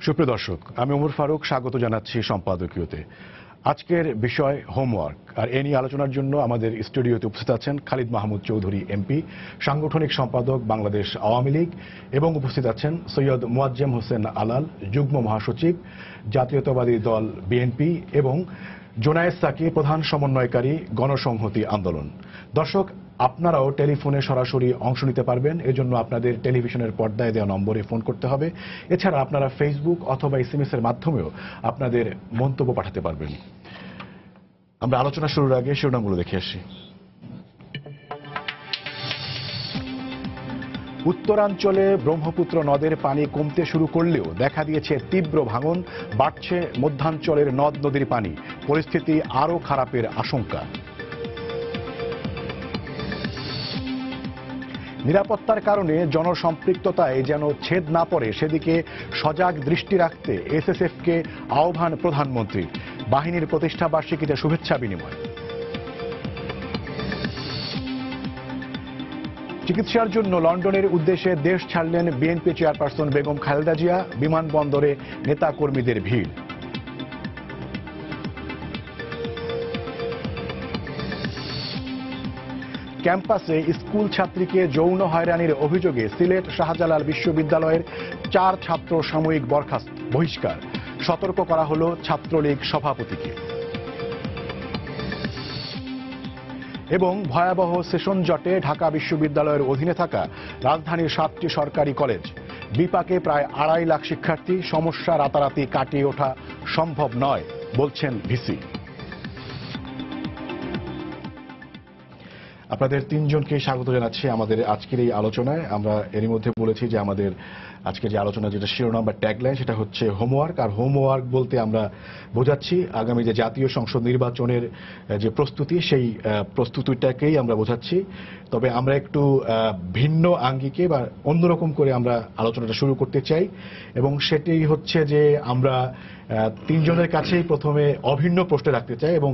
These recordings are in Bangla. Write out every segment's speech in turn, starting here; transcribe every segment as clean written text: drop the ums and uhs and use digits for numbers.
সুপ্রিয় দর্শক, আমি ওমর ফারুক স্বাগত জানাচ্ছি সম্পাদকীয়তে। আজকের বিষয় হোমওয়ার্ক, আর এ নিয়ে আলোচনার জন্য আমাদের স্টুডিওতে উপস্থিত আছেন খালিদ মাহমুদ চৌধুরী এমপি, সাংগঠনিক সম্পাদক বাংলাদেশ আওয়ামী লীগ, এবং উপস্থিত আছেন সৈয়দ মোয়াজ্জেম হোসেন আলাল, যুগ্ম মহাসচিব, জাতীয়তাবাদী দল বিএনপি, এবং জোনায়েদ সাকি, প্রধান সমন্বয়কারী, গণসংহতি আন্দোলন। দর্শক, আপনারাও টেলিফোনে সরাসরি অংশ নিতে পারবেন। এজন্য আপনাদের টেলিভিশনের পর্দায় দেওয়া নম্বরে ফোন করতে হবে। এছাড়া আপনারা ফেসবুক অথবা এসএমএস এর মাধ্যমেও আপনাদের মন্তব্য পাঠাতে পারবেন। আমরা আলোচনা শুরুর আগে শিরোনামগুলো দেখে আসি। উত্তরাঞ্চলে ব্রহ্মপুত্র নদের পানি কমতে শুরু করলেও দেখা দিয়েছে তীব্র ভাঙন, বাড়ছে মধ্যাঞ্চলের নদ নদীর পানি, পরিস্থিতি আরও খারাপের আশঙ্কা। নিরাপত্তার কারণে জনসম্পৃক্ততায় যেন ছেদ না পড়ে সেদিকে সজাগ দৃষ্টি রাখতে এসএসএফকে আহ্বান প্রধানমন্ত্রীর। বাহিনীর প্রতিষ্ঠা বার্ষিকীতে শুভেচ্ছা বিনিময়। চিকিৎসার জন্য লন্ডনের উদ্দেশ্যে দেশ ছাড়লেন বিএনপি চেয়ারপারসন বেগম খালেদা জিয়া, বিমানবন্দরে নেতাকর্মীদের ভিড়। ক্যাম্পাসে স্কুল ছাত্রীকে যৌন হয়রানির অভিযোগে সিলেট শাহজালাল বিশ্ববিদ্যালয়ের 4 ছাত্র সাময়িক বহিষ্কার, সতর্ক করা হলো ছাত্রলীগ সভাপতিকে। এবং ভয়াবহ সেশন জটে ঢাকা বিশ্ববিদ্যালয়ের অধীনে থাকা রাজধানীর 7টি সরকারি কলেজ, বিপাকে প্রায় 2.5 লাখ শিক্ষার্থী। সমস্যা রাতারাতি কাটিয়ে ওঠা সম্ভব নয় বলছেন ভিসি। আপনাদের তিনজনকে স্বাগত জানাচ্ছি আমাদের আজকের এই আলোচনায়। আমরা এরই মধ্যে বলেছি যে আমাদের আজকে যে আলোচনা, যেটা শিরোনাম বা ট্যাগলাইন, সেটা হচ্ছে হোমওয়ার্ক। আর হোমওয়ার্ক বলতে আমরা বোঝাচ্ছি আগামী যে জাতীয় সংসদ নির্বাচনের যে প্রস্তুতি, সেই প্রস্তুতিটাকেই আমরা বোঝাচ্ছি। তবে আমরা একটু ভিন্ন আঙ্গিকে বা অন্যরকম করে আমরা আলোচনাটা শুরু করতে চাই, এবং সেটাই হচ্ছে যে আমরা তিনজনের কাছেই প্রথমে অভিন্ন প্রশ্ন রাখতে চাই, এবং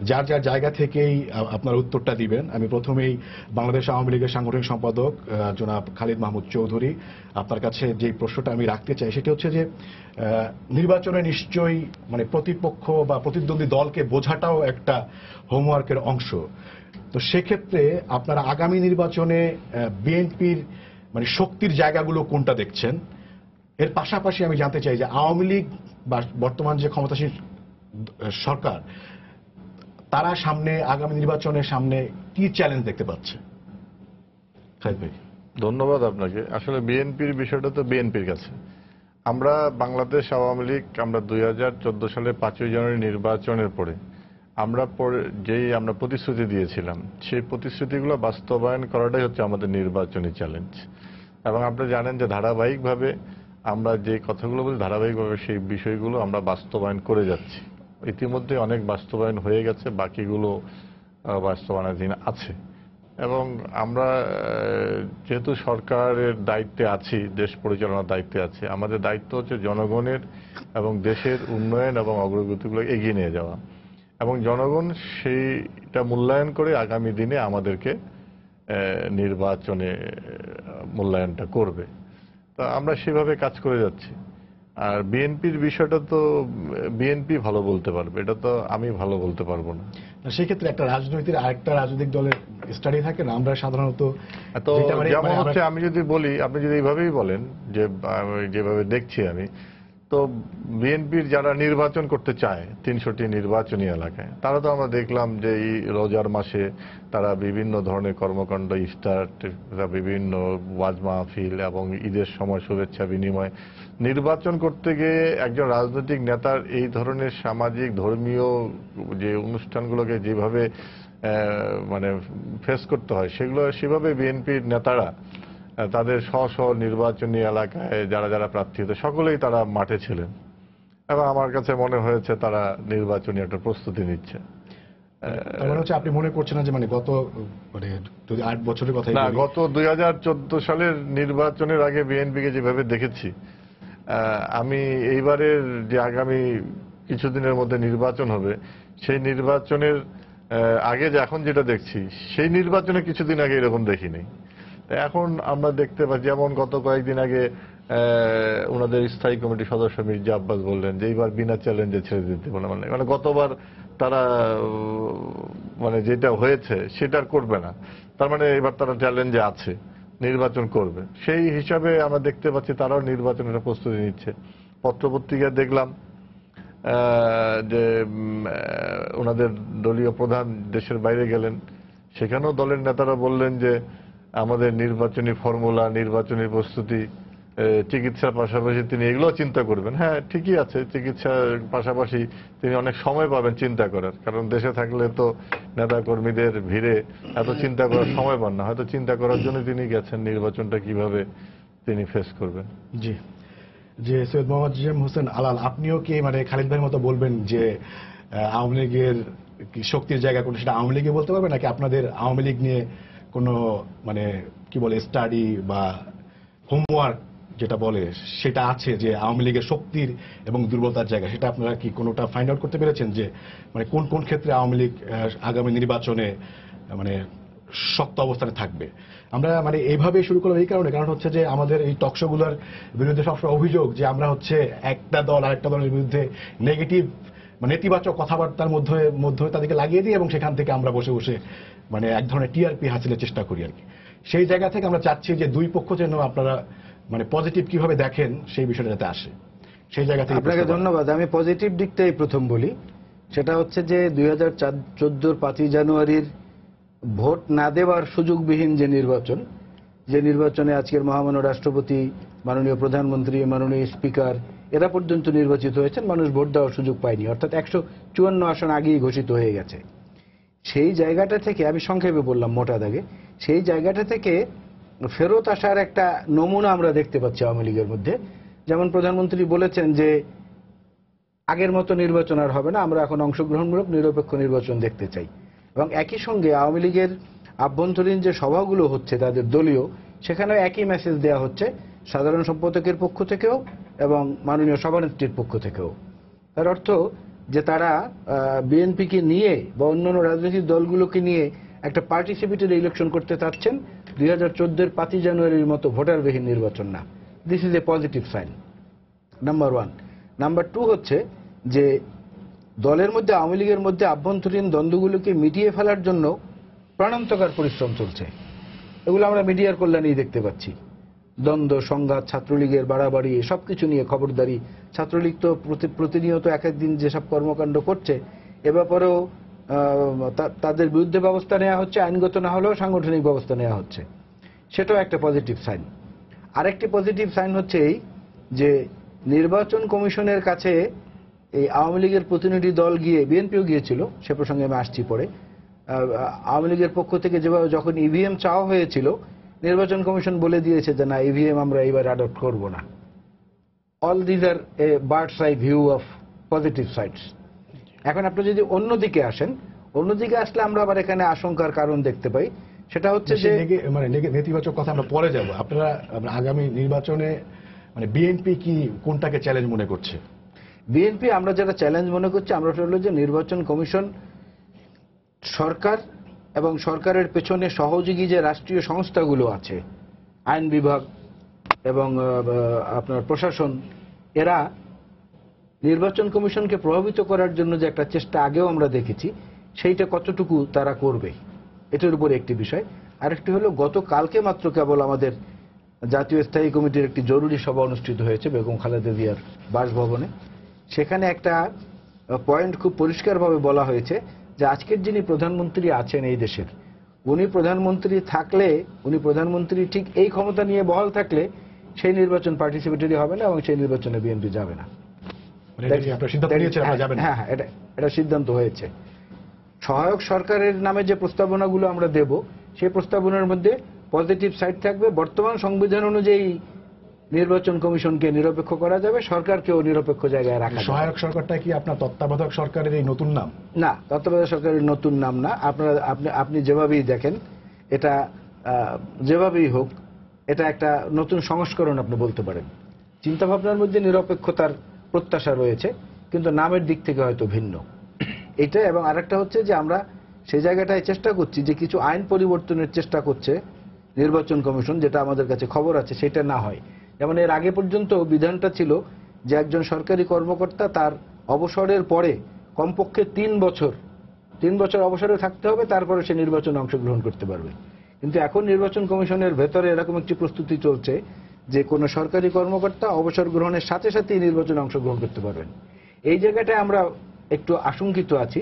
যার যার জায়গা থেকেই আপনার উত্তরটা দিবেন। আমি প্রথমেই বাংলাদেশ আওয়ামী লীগের সাংগঠনিক সম্পাদক জনাব খালিদ মাহমুদ চৌধুরী, আপনার কাছে যে প্রশ্নটা আমি রাখতে চাই সেটা হচ্ছে যে নির্বাচনে নিশ্চয়ই মানে প্রতিপক্ষ বা প্রতিদ্বন্দ্বী দলকে বোঝাটাও একটা হোমওয়ার্কের অংশ। তো সেক্ষেত্রে আপনারা আগামী নির্বাচনে বিএনপির মানে শক্তির জায়গাগুলো কোনটা দেখছেন? এর পাশাপাশি আমি জানতে চাই যে আওয়ামী লীগ বা বর্তমান যে ক্ষমতাসীন সরকার, তারা সামনে আগামী নির্বাচনের সামনে কি চ্যালেঞ্জ দেখতে পাচ্ছে? খালিদ ভাই। ধন্যবাদ আপনাকে। আসলে বিএনপির বিষয়টা তো বিএনপির কাছে। আমরা বাংলাদেশ আওয়ামী লীগ আমরা 2014 সালের 5ই জানুয়ারি নির্বাচনের পরে আমরা প্রতিশ্রুতি দিয়েছিলাম, সেই প্রতিশ্রুতিগুলো বাস্তবায়ন করাটাই হচ্ছে আমাদের নির্বাচনী চ্যালেঞ্জ। এবং আপনারা জানেন যে ধারাবাহিকভাবে আমরা যে কথাগুলো বলি, ধারাবাহিকভাবে সেই বিষয়গুলো আমরা বাস্তবায়ন করে যাচ্ছি। ইতিমধ্যে অনেক বাস্তবায়ন হয়ে গেছে, বাকিগুলো বাস্তবায়নাধীন আছে। এবং আমরা যেহেতু সরকারের দায়িত্বে আছি, দেশ পরিচালনার দায়িত্বে আছি, আমাদের দায়িত্ব হচ্ছে জনগণের এবং দেশের উন্নয়ন এবং অগ্রগতিগুলো এগিয়ে নিয়ে যাওয়া, এবং জনগণ সেইটা মূল্যায়ন করে আগামী দিনে আমাদেরকে নির্বাচনে মূল্যায়নটা করবে। তা আমরা সেভাবে কাজ করে যাচ্ছি। আর বিএনপির বিষয়টা তো বিএনপি ভালো বলতে পারবে, এটা তো আমি ভালো বলতে পারবো না। সেক্ষেত্রে একটা রাজনৈতিক আরেকটা রাজনৈতিক দলের স্টাডি থাকে না, আমরা সাধারণত তো যেমন হচ্ছে, আমি যদি বলি, আপনি যদি এইভাবেই বলেন যে যেভাবে দেখছি আমি, তো বিএনপির যারা নির্বাচন করতে চায় 300টি নির্বাচনী এলাকায়, তারা তো আমরা দেখলাম যে এই রোজার মাসে তারা বিভিন্ন ধরনের কর্মকাণ্ড, ইফতার, বিভিন্ন ওয়াজ মাহফিল এবং ঈদের সময় শুভেচ্ছা বিনিময়। নির্বাচন করতে গিয়ে একজন রাজনৈতিক নেতার এই ধরনের সামাজিক ধর্মীয় যে অনুষ্ঠানগুলোকে যেভাবে মানে ফেস করতে হয়, সেগুলো সেভাবে বিএনপির নেতারা তাদের স্ব নির্বাচনী এলাকায় যারা যারা প্রার্থী হতো সকলেই তারা মাঠে ছিলেন, এবং আমার কাছে মনে হয়েছে তারা নির্বাচনী একটা প্রস্তুতি নিচ্ছে। আপনি মনে করছেন না যে গত যদি 8 বছরের কথা না, গত 2014 সালের নির্বাচনের আগে বিএনপিকে যেভাবে দেখেছি, আমি এইবারের যে আগামী কিছুদিনের মধ্যে নির্বাচন হবে, সেই নির্বাচনের আগে যে এখন যেটা দেখছি, সেই নির্বাচনে কিছুদিন আগে এরকম দেখিনি। এখন আমরা দেখতে পাই, যেমন গত কয়েকদিন আগে ওনাদের স্থায়ী কমিটির সদস্য মির্জা আব্বাস বললেন যে এইবার বিনা চ্যালেঞ্জে ছেড়ে দিতে মানে গতবার তারা মানে যেটা হয়েছে সেটা আর করবে না, তার মানে এবার তারা চ্যালেঞ্জে আছে, নির্বাচন করবে। সেই হিসাবে আমরা দেখতে পাচ্ছি তারাও নির্বাচনের প্রস্তুতি নিচ্ছে। পত্রপত্রিকায় দেখলাম যে ওনাদের দলীয় প্রধান দেশের বাইরে গেলেন, সেখানেও দলের নেতারা বললেন যে আমাদের নির্বাচনী ফর্মুলা, নির্বাচনী প্রস্তুতি, চিকিৎসার পাশাপাশি তিনি এগুলো চিন্তা করবেন। হ্যাঁ, ঠিকই আছে, চিকিৎসার পাশাপাশি তিনি অনেক সময় পাবেন চিন্তা করার, কারণ দেশে থাকলে তো নেতা কর্মীদের ভিড়ে এত চিন্তা করার সময় পান না। হয়তো চিন্তা করার জন্য তিনি গেছেন নির্বাচনটা কিভাবে তিনি ফেস করবেন। জি, যে সৈয়দ মোহাম্মদ জিএম হোসেন আলাল, আপনিও কি মানে খালিদ ভাইয়ের মতো বলবেন যে আওয়ামী লীগের শক্তির জায়গা কোন সেটা আওয়ামী লীগে বলতে পারবে, নাকি আপনাদের আওয়ামী লীগ নিয়ে কোনো মানে কি বলে স্টাডি বা হোমওয়ার্ক যেটা বলে সেটা আছে যে আওয়ামী লীগের শক্তির এবং দুর্বলতার জায়গা, সেটা আপনারা কি কোনোটা ফাইন্ড আউট করতে পেরেছেন যে মানে কোন কোন ক্ষেত্রে আওয়ামী লীগ আগামী নির্বাচনে মানে শক্ত অবস্থানে থাকবে? আমরা মানে এইভাবে শুরু করলাম এই কারণ হচ্ছে যে আমাদের এই টকশোগুলোর বিরুদ্ধে সবসময় অভিযোগ যে আমরা হচ্ছে একটা দল আরেকটা দলের বিরুদ্ধে নেগেটিভ মানে নেতিবাচক কথাবার্তার মধ্যে তাদেরকে লাগিয়ে দিই এবং সেখান থেকে আমরা বসে বসে মানে এক ধরনের টিআরপি হাসিলের চেষ্টা করি আর কি। সেই জায়গা থেকে আমরা চাচ্ছি যে দুই পক্ষ যেন আপনারা মানে পজিটিভ কিভাবে দেখেন সেই বিষয়টা যাতে আসে, সেই জায়গা থেকে। আপনাকে ধন্যবাদ। আমি পজিটিভ দিকটাই প্রথম বলি, সেটা হচ্ছে যে 2014 5ই জানুয়ারির ভোট না দেওয়ার সুযোগবিহীন যে নির্বাচনে আজকের মহামান্য রাষ্ট্রপতি, মাননীয় প্রধানমন্ত্রী, মাননীয় স্পিকার এরা পর্যন্ত নির্বাচিত হয়েছেন, মানুষ ভোট দেওয়ার সুযোগ পায়নি, অর্থাৎ 154 আসন আগেই ঘোষিত হয়ে গেছে। সেই জায়গাটা থেকে আমি সংক্ষেপে বললাম মোটা দাগে, সেই জায়গাটা থেকে ফেরত আসার একটা নমুনা আমরা দেখতে পাচ্ছি আওয়ামী লীগের মধ্যে। যেমন প্রধানমন্ত্রী বলেছেন যে আগের মতো নির্বাচন আর হবে না, আমরা এখন অংশগ্রহণমূলক নিরপেক্ষ নির্বাচন দেখতে চাই। এবং একই সঙ্গে আওয়ামী লীগের আভ্যন্তরীণ যে সভাগুলো হচ্ছে তাদের দলীয়, সেখানেও একই মেসেজ দেওয়া হচ্ছে সাধারণ সম্পাদকের পক্ষ থেকেও এবং মাননীয় সভানেত্রীর পক্ষ থেকেও। তার অর্থ যে তারা বিএনপিকে নিয়ে বা অন্যান্য রাজনৈতিক দলগুলোকে নিয়ে একটা পার্টিসিপেটরি ইলেকশন করতে চাচ্ছেন, 2014 5ই জানুয়ারির মতো ভোটারবিহীন নির্বাচন না। This is a positive sign, number 1। Number 2 হচ্ছে যে দলের মধ্যে, আওয়ামী লীগের মধ্যে আভ্যন্তরীণ দ্বন্দ্বগুলোকে মিটিয়ে ফেলার জন্য প্রাণান্তকার পরিশ্রম চলছে। এগুলো আমরা মিডিয়ার কল্যাণেই দেখতে পাচ্ছি। দ্বন্দ্ব, সংঘাত, ছাত্রলীগের বাড়াবাড়ি, সবকিছু নিয়ে খবরদারি। ছাত্রলীগ তো প্রতিনিয়ত এক একদিন যেসব কর্মকাণ্ড করছে, এ ব্যাপারেও তাদের বিরুদ্ধে ব্যবস্থা নেওয়া হচ্ছে, আইনগত না হলেও সাংগঠনিক ব্যবস্থা নেওয়া হচ্ছে, সেটাও একটা পজিটিভ সাইন। আরেকটি পজিটিভ সাইন হচ্ছে এই যে নির্বাচন কমিশনের কাছে এই আওয়ামী লীগের প্রতিনিধি দল গিয়ে, বিএনপিও গিয়েছিল, সে প্রসঙ্গে আমি আসছি পরে, আওয়ামী লীগের পক্ষ থেকে যেভাবে যখন ইভিএম চাওয়া হয়েছিল, নির্বাচন কমিশন বলে দিয়েছে যে না, ইভিএম আমরা এবার অ্যাডপ্ট করব না। All these are A birds eye view of positive sides. এখন আপনি যদি অন্যদিকে আসেন, অন্যদিকে আসলে আমরা আবার এখানে আশঙ্কার কারণ দেখতে পাই, সেটা হচ্ছে যে মানে নেতিবাচক কথা আমরা পরে যাব। আপনারা আগামী নির্বাচনে মানে বিএনপি কি কোনটাকে চ্যালেঞ্জ মনে করছে? বিএনপি আমরা যেটা চ্যালেঞ্জ মনে করছি, আমরা হলো যে নির্বাচন কমিশন, সরকার এবং সরকারের পেছনে সহযোগী যে রাষ্ট্রীয় সংস্থাগুলো আছে, আইন বিভাগ এবং আপনার প্রশাসন, এরা নির্বাচন কমিশনকে প্রভাবিত করার জন্য যে একটা চেষ্টা আগেও আমরা দেখেছি, সেইটা কতটুকু তারা করবে, এটার উপরে একটি বিষয়। আরেকটি হলো গতকালকে মাত্র কেবল আমাদের জাতীয় স্থায়ী কমিটির একটি জরুরি সভা অনুষ্ঠিত হয়েছে বেগম খালেদা জিয়ার বাসভবনে। সেখানে একটা পয়েন্ট খুব পরিষ্কারভাবে বলা হয়েছে যে আজকের যিনি প্রধানমন্ত্রী আছেন এই দেশের, উনি প্রধানমন্ত্রী থাকলে, উনি প্রধানমন্ত্রী ঠিক এই ক্ষমতা নিয়ে বহাল থাকলে সেই নির্বাচন পার্টিসিপেটরি হবে না এবং সেই নির্বাচনে বিএনপি যাবে না। হ্যাঁ, এটা সিদ্ধান্ত হয়েছে। সহায়ক সরকারের নামে যে প্রস্তাবনাগুলো আমরা দেব, সেই প্রস্তাবনার মধ্যে পজিটিভ সাইড থাকবে। বর্তমান সংবিধান অনুযায়ী নির্বাচন কমিশনকে নিরপেক্ষ করা যাবে, সরকারকেও নিরপেক্ষ জায়গায় রাখা যাবে। সহায়ক সরকারটা কি আপনার তত্ত্বাবধায়ক সরকারের এই নতুন নাম? না, তত্ত্বাবধায়ক সরকারের নতুন নাম না। আপনি যেভাবেই দেখেন, এটা যেভাবেই হোক, এটা একটা নতুন সংস্করণ আপনি বলতে পারেন। চিন্তাভাবনার মধ্যে নিরপেক্ষতার প্রত্যাশা রয়েছে, কিন্তু নামের দিক থেকে হয়তো ভিন্ন এটা। এবং আরেকটা হচ্ছে যে আমরা সেই জায়গাটায় চেষ্টা করছি যে কিছু আইন পরিবর্তনের চেষ্টা করছে নির্বাচন কমিশন, যেটা আমাদের কাছে খবর আছে, সেটা না হয়। যেমন এর আগে পর্যন্ত বিধানটা ছিল যে একজন সরকারি কর্মকর্তা তার অবসরের পরে কমপক্ষে 3 বছর অবসরে থাকতে হবে, তারপরে সে নির্বাচনে অংশগ্রহণ করতে পারবে। কিন্তু এখন নির্বাচন কমিশনের ভেতরে এরকম একটি প্রস্তুতি চলছে যে কোনো সরকারি কর্মকর্তা অবসর গ্রহণের সাথে সাথেই নির্বাচনে অংশগ্রহণ করতে পারবেন। এই জায়গাটায় আমরা একটু আশঙ্কিত আছি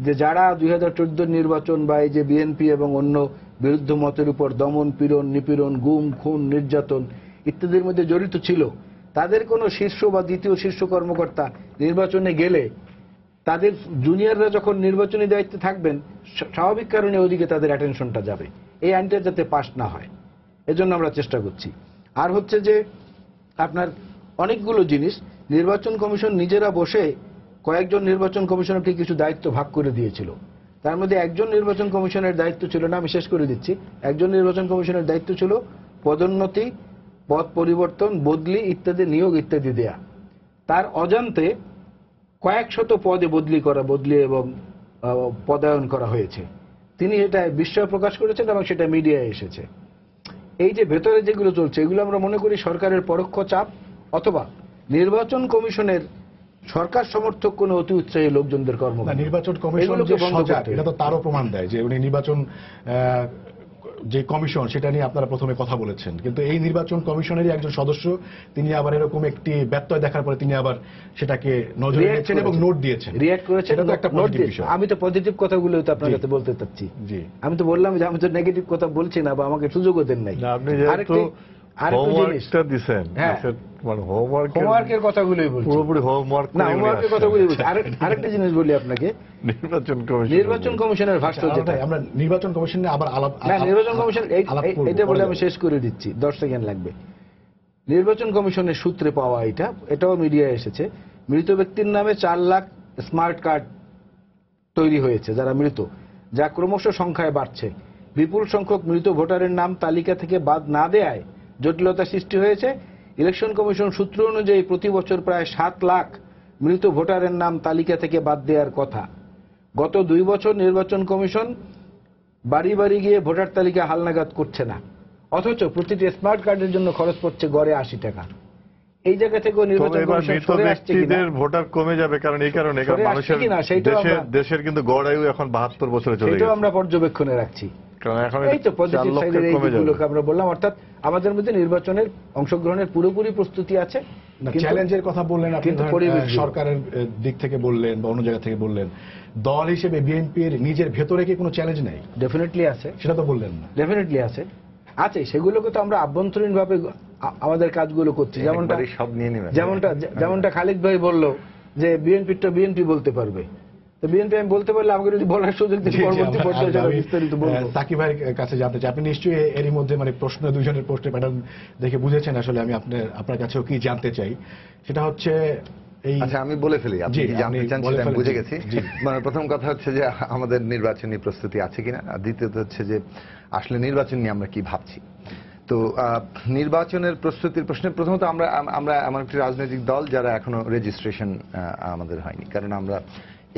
যে যারা 2014 নির্বাচন বা এই যে বিএনপি এবং অন্য বিরুদ্ধ মতের উপর দমন পীড়ন নিপীড়ন গুম খুন নির্যাতন ইত্যাদির মধ্যে জড়িত ছিল, তাদের কোনো শীর্ষ বা দ্বিতীয় শীর্ষ কর্মকর্তা নির্বাচনে গেলে তাদের জুনিয়ররা যখন নির্বাচনী দায়িত্বে থাকবেন, স্বাভাবিক কারণে ওইদিকে তাদের অ্যাটেনশনটা যাবে। এই আইনটা যাতে পাস না হয় এজন্য আমরা চেষ্টা করছি। আর হচ্ছে যে আপনার অনেকগুলো জিনিস নির্বাচন কমিশন নিজেরা বসে কয়েকজন নির্বাচন কমিশনারকে কিছু দায়িত্ব ভাগ করে দিয়েছিল। তার মধ্যে একজন নির্বাচন কমিশনের দায়িত্ব ছিল না, আমি শেষ করে দিচ্ছি, একজন নির্বাচন কমিশনের দায়িত্ব ছিল পদোন্নতি, পদ পরিবর্তন, বদলি ইত্যাদি, নিয়োগ ইত্যাদি দেয়া। তার অজান্তে কয়েক শত পদে বদলি এবং পদায়ন করা হয়েছে। তিনি এটা বিস্ময় প্রকাশ করেছেন এবং সেটা মিডিয়ায় এসেছে। এই যে ভেতরে যেগুলো চলছে এগুলো আমরা মনে করি সরকারের পরোক্ষ চাপ অথবা নির্বাচন কমিশনের সরকার সমর্থক কোন অতি উৎসাহী লোকজনদের কর্মকাণ্ড। নির্বাচন কমিশন যে সজাগ এটা তো তারও প্রমাণ দেয় যে উনি নির্বাচন যে কমিশন সেটা নিয়ে আপনারা প্রথমে কথা বলেছেন, কিন্তু এই নির্বাচন কমিশনেরই একজন সদস্য তিনি আবার এরকম একটি ব্যত্যয় দেখার পরে তিনি আবার সেটাকে নজরে রেখেছেন এবং নোট দিয়েছেন, রিঅ্যাক্ট করেছেন। এটা তো একটা পজিটিভ বিষয়। আমি তো পজিটিভ কথাগুলো তো আপনার কাছে বলতে চাচ্ছি। আমি তো বললাম যে আমি তো নেগেটিভ কথা বলছি না বা আমাকে সুযোগও দেন নাই। আপনি যেহেতু হোমওয়ার্কটা দিছেন, মানে হোমওয়ার্কের কথাগুলোই বলছি, পুরোপুরি হোমওয়ার্ক না হোমওয়ার্কের কথাগুলোই বলছি। আরেকটা জিনিস বলি আপনাকে, নির্বাচন কমিশনের ভাষ্য যেটা আমরা নির্বাচন কমিশনে আবার আলাপ, না নির্বাচন কমিশন এটা বলে আমি শেষ করে দিচ্ছি, 10 সেকেন্ড লাগবে। নির্বাচন কমিশনের সূত্রে পাওয়া এটাও মিডিয়ায় এসেছে, মৃত ব্যক্তির নামে 4 লাখ স্মার্ট কার্ড তৈরি হয়েছে যারা মৃত, যা ক্রমশ সংখ্যায় বাড়ছে। বিপুল সংখ্যক মৃত ভোটারের নাম তালিকা থেকে বাদ না দেয়ায় জটিলতা সৃষ্টি হয়েছে। ইলেকশন কমিশন সূত্র অনুযায়ী প্রতি বছর প্রায় 7 লাখ মৃত ভোটারের নাম তালিকা থেকে বাদ দেওয়ার কথা। গত 2 বছর নির্বাচন কমিশন বাড়ি বাড়ি গিয়ে ভোটার তালিকা হালনাগাদ করছে না, অথচ প্রতিটি স্মার্ট কার্ডের জন্য খরচ পড়ছে গড়ে 80 টাকা। এই জায়গা থেকে নির্বাচন কমিশন সরে আসছে কিনা, ভোটার কমে যাবে, কারণ এই কারণে মানুষের দেশের কিন্তু গড় আয়ু এখন 72 বছরে চলে গেছে, সেটাও আমরা পর্যবেক্ষণে রাখছি। এই তো পজিটিভ সাইডের এইগুলোকে আমরা বললাম, অর্থাৎ আমাদের মধ্যে নির্বাচনের অংশগ্রহণের পুরোপুরি প্রস্তুতি আছে। চ্যালেঞ্জের কথা বললেন আপনি, সরকারের দিক থেকে বললেন বা অন্য জায়গা থেকে বললেন, দল হিসেবে বিএনপির নিজের ভেতরে কি কোনো চ্যালেঞ্জ নাই? ডেফিনেটলি আছে, সেটা তো বললেন না। ডেফিনেটলি আছে, সেগুলোকে তো আমরা আভ্যন্তরীণভাবে আমাদের কাজগুলো করছি। যেমনটা খালিদ ভাই বলল যে বিএনপিটা বিএনপি বলতে পারবে, তো বিএনপি আমি বলতে পারলে আমাকে যদি বলার সুযোগ দিতে পরবর্তী পর্যায়ে বিস্তারিত বলবো। সাকিব ভাইয়ের কাছে জানতে চাই, আপনি নিশ্চয়ই এরই মধ্যে মানে প্রশ্ন দুজনের প্রশ্নের প্যাটার্ন দেখে বুঝেছেন আসলে আমি আপনার কাছেও কি জানতে চাই, সেটা হচ্ছে আচ্ছা আমি বলে ফেলি, আপনি কি জানতে চান সেটা আমি বুঝে গেছি। মানে প্রথম কথা হচ্ছে যে আমাদের নির্বাচনী প্রস্তুতি আছে কিনা, আর দ্বিতীয়ত হচ্ছে যে আসলে নির্বাচন নিয়ে আমরা কি ভাবছি। তো নির্বাচনের প্রস্তুতির প্রশ্নে প্রথমত আমরা এমন একটি রাজনৈতিক দল যারা এখনো রেজিস্ট্রেশন আমাদের হয়নি, কারণ আমরা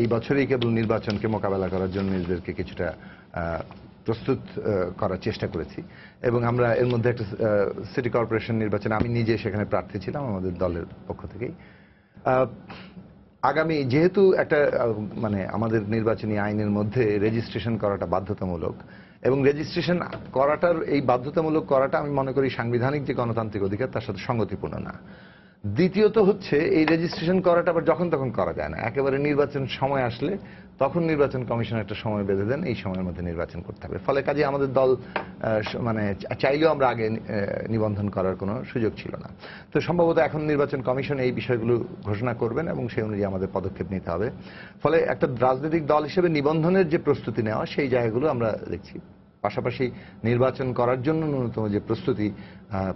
এই বছরেই কেবল নির্বাচনকে মোকাবেলা করার জন্য নিজেদেরকে কিছুটা প্রস্তুত করার চেষ্টা করেছি, এবং আমরা এর মধ্যে একটা সিটি কর্পোরেশন নির্বাচন, আমি নিজে সেখানে প্রার্থী ছিলাম আমাদের দলের পক্ষ থেকেই। আগামী যেহেতু একটা মানে আমাদের নির্বাচনী আইনের মধ্যে রেজিস্ট্রেশন করাটা বাধ্যতামূলক, এবং রেজিস্ট্রেশন করাটার এই বাধ্যতামূলক করাটা আমি মনে করি সাংবিধানিক যে গণতান্ত্রিক অধিকার তার সাথে সঙ্গতিপূর্ণ না। দ্বিতীয়ত হচ্ছে এই রেজিস্ট্রেশন করাটা আবার যখন তখন করা যায় না, একেবারে নির্বাচন সময় আসলে তখন নির্বাচন কমিশন একটা সময় বেঁধে দেন, এই সময়ের মধ্যে নির্বাচন করতে হবে। ফলে কাজে আমাদের দল মানে চাইলেও আমরা আগে নিবন্ধন করার কোনো সুযোগ ছিল না। তো সম্ভবত এখন নির্বাচন কমিশন এই বিষয়গুলো ঘোষণা করবেন এবং সেই অনুযায়ী আমাদের পদক্ষেপ নিতে হবে। ফলে একটা রাজনৈতিক দল হিসেবে নিবন্ধনের যে প্রস্তুতি নেওয়া সেই জায়গাগুলো আমরা দেখছি। পাশাপাশি নির্বাচন করার জন্য ন্যূনতম যে প্রস্তুতি,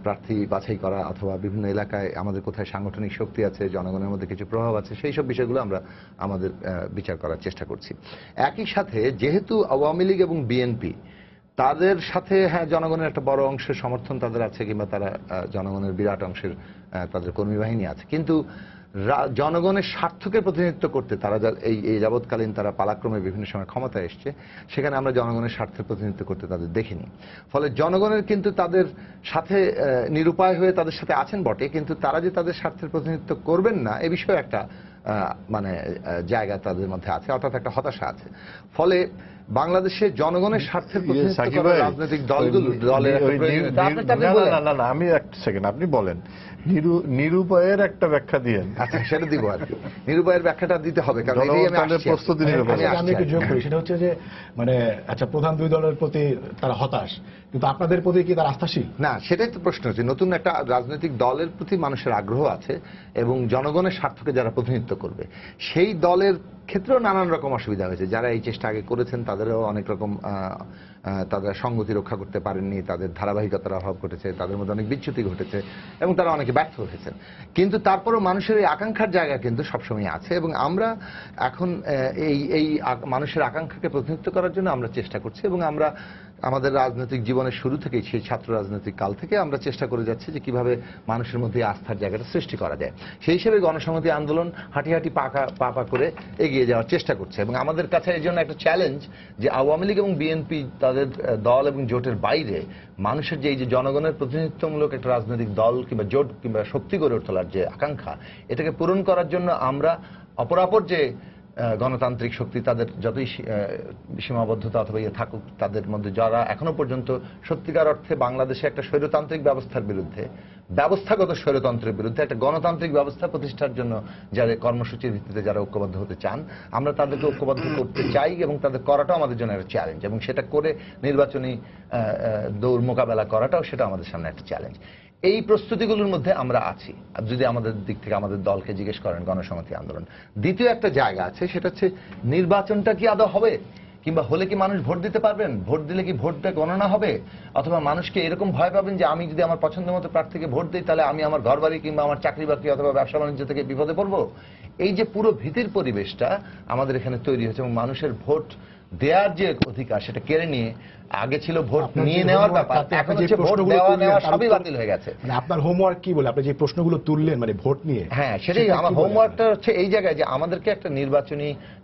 প্রার্থী বাছাই করা অথবা বিভিন্ন এলাকায় আমাদের কোথায় সাংগঠনিক শক্তি আছে, জনগণের মধ্যে কিছু প্রভাব আছে, সেই সব বিষয়গুলো আমরা আমাদের বিচার করার চেষ্টা করছি। একই সাথে যেহেতু আওয়ামী লীগ এবং বিএনপি তাদের সাথে জনগণের একটা বড় অংশের সমর্থন তাদের আছে, কিংবা তারা জনগণের বিরাট অংশের তাদের কর্মী বাহিনী আছে, কিন্তু জনগণের স্বার্থকে প্রতিনিধিত্ব করতে তারা এই যাবৎকালীন তারা পালাক্রমে বিভিন্ন সময় ক্ষমতায় এসছে, সেখানে আমরা জনগণের স্বার্থের প্রতিনিধিত্ব করতে তাদের দেখিনি। ফলে জনগণের কিন্তু তাদের সাথে নিরুপায় হয়ে তাদের সাথে আছেন বটে, কিন্তু তারা যে তাদের স্বার্থের প্রতিনিধিত্ব করবেন না এ বিষয়ে একটা মানে জায়গা তাদের মধ্যে আছে, অর্থাৎ একটা হতাশা আছে। ফলে বাংলাদেশে জনগণের স্বার্থের প্রতিনিধিত্ব করা রাজনৈতিক দলগুলো দলের না আমি এক সেকেন্ড, আপনি বলেন নিরুপায়ের একটা ব্যাখ্যা দিয়েন। আচ্ছা, সেটা দিব আর কি। নিরুপায়ের ব্যাখ্যাটা দিতে হবে, কারণ প্রস্তুতি আমি একটু যোগ করি, সেটা হচ্ছে যে মানে আচ্ছা, প্রধান দুই দলের প্রতি তারা হতাশ, কিন্তু আপনাদের প্রতি কি তারা আস্থাশীল? না, সেটাই তো প্রশ্ন হচ্ছে। নতুন একটা রাজনৈতিক দলের প্রতি মানুষের আগ্রহ আছে এবং জনগণের স্বার্থকে যারা প্রতিনিধিত্ব করবে সেই দলের ক্ষেত্রেও নানান রকম অসুবিধা হয়েছে। যারা এই চেষ্টা আগে করেছেন তাদেরও অনেক রকম তাদের সঙ্গতি রক্ষা করতে পারেননি, তাদের ধারাবাহিকতার অভাব ঘটেছে, তাদের মধ্যে অনেক বিচ্যুতি ঘটেছে এবং তারা অনেকে ব্যর্থ হয়েছেন। কিন্তু তারপরও মানুষের এই আকাঙ্ক্ষার জায়গা কিন্তু সবসময় আছে এবং আমরা এখন এই মানুষের আকাঙ্ক্ষাকে প্রতিনিধিত্ব করার জন্য আমরা চেষ্টা করছি এবং আমরা আমাদের রাজনৈতিক জীবনের শুরু থেকেই, সেই ছাত্র রাজনৈতিক কাল থেকে আমরা চেষ্টা করে যাচ্ছি যে কিভাবে মানুষের মধ্যে আস্থার জায়গাটা সৃষ্টি করা যায়। সেই হিসেবে গণসংহতি আন্দোলন হাঁটি হাঁটি পা করে এগিয়ে যাওয়ার চেষ্টা করছে এবং আমাদের কাছে এই জন্য একটা চ্যালেঞ্জ যে আওয়ামী লীগ এবং বিএনপি তাদের দল এবং জোটের বাইরে মানুষের যে এই যে জনগণের প্রতিনিধিত্বমূলক একটা রাজনৈতিক দল কিংবা জোট কিংবা শক্তি গড়ে তোলার যে আকাঙ্ক্ষা, এটাকে পূরণ করার জন্য আমরা অপরাপর যে গণতান্ত্রিক শক্তি তাদের যতই সীমাবদ্ধতা অথবা ইয়ে থাকুক, তাদের মধ্যে যারা এখনো পর্যন্ত সত্যিকার অর্থে বাংলাদেশে একটা স্বৈরতান্ত্রিক ব্যবস্থার বিরুদ্ধে, ব্যবস্থাগত স্বৈরতন্ত্রের বিরুদ্ধে একটা গণতান্ত্রিক ব্যবস্থা প্রতিষ্ঠার জন্য যারা কর্মসূচির ভিত্তিতে যারা ঐক্যবদ্ধ হতে চান, আমরা তাদেরকে ঐক্যবদ্ধ করতে চাই এবং তাদের করাটাও আমাদের জন্য একটা চ্যালেঞ্জ এবং সেটা করে নির্বাচনী দৌড় মোকাবেলা করাটাও সেটা আমাদের সামনে একটা চ্যালেঞ্জ। এই প্রস্তুতিগুলোর মধ্যে আমরা আছি। যদি আমাদের দিক থেকে আমাদের দলকে জিজ্ঞেস করেন গণসংহতি আন্দোলন, দ্বিতীয় একটা জায়গা আছে, সেটা হচ্ছে নির্বাচনটা কি আদৌ হবে, কিংবা হলে কি মানুষ ভোট দিতে পারবেন, ভোট দিলে কি ভোটটা গণনা হবে, অথবা মানুষকে এরকম ভয় পাবেন যে আমি যদি আমার পছন্দ মতো প্রার্থীকে ভোট দিই তাহলে আমি আমার ঘরবাড়ি কিংবা আমার চাকরি বাকরি অথবা ব্যবসা বাণিজ্য থেকে বিপদে পড়বো। এই যে পুরো ভীতির পরিবেশটা আমাদের এখানে তৈরি হয়েছে এবং মানুষের ভোট দেওয়ার যে অধিকার সেটা কেড়ে নিয়ে, আগে ছিল ভোট নিয়ে নেওয়ার ব্যাপার, এখন হচ্ছে ভোট নেওয়া সবই বাতিল হয়ে গেছে। মানে আপনার হোমওয়ার্ক কি বলে, আপনি যে প্রশ্নগুলো তুললেন মানে ভোট নিয়ে, হ্যাঁ সেটাই আমার হোমওয়ার্কটা হচ্ছে এই জায়গায় যে আমাদেরকে একটা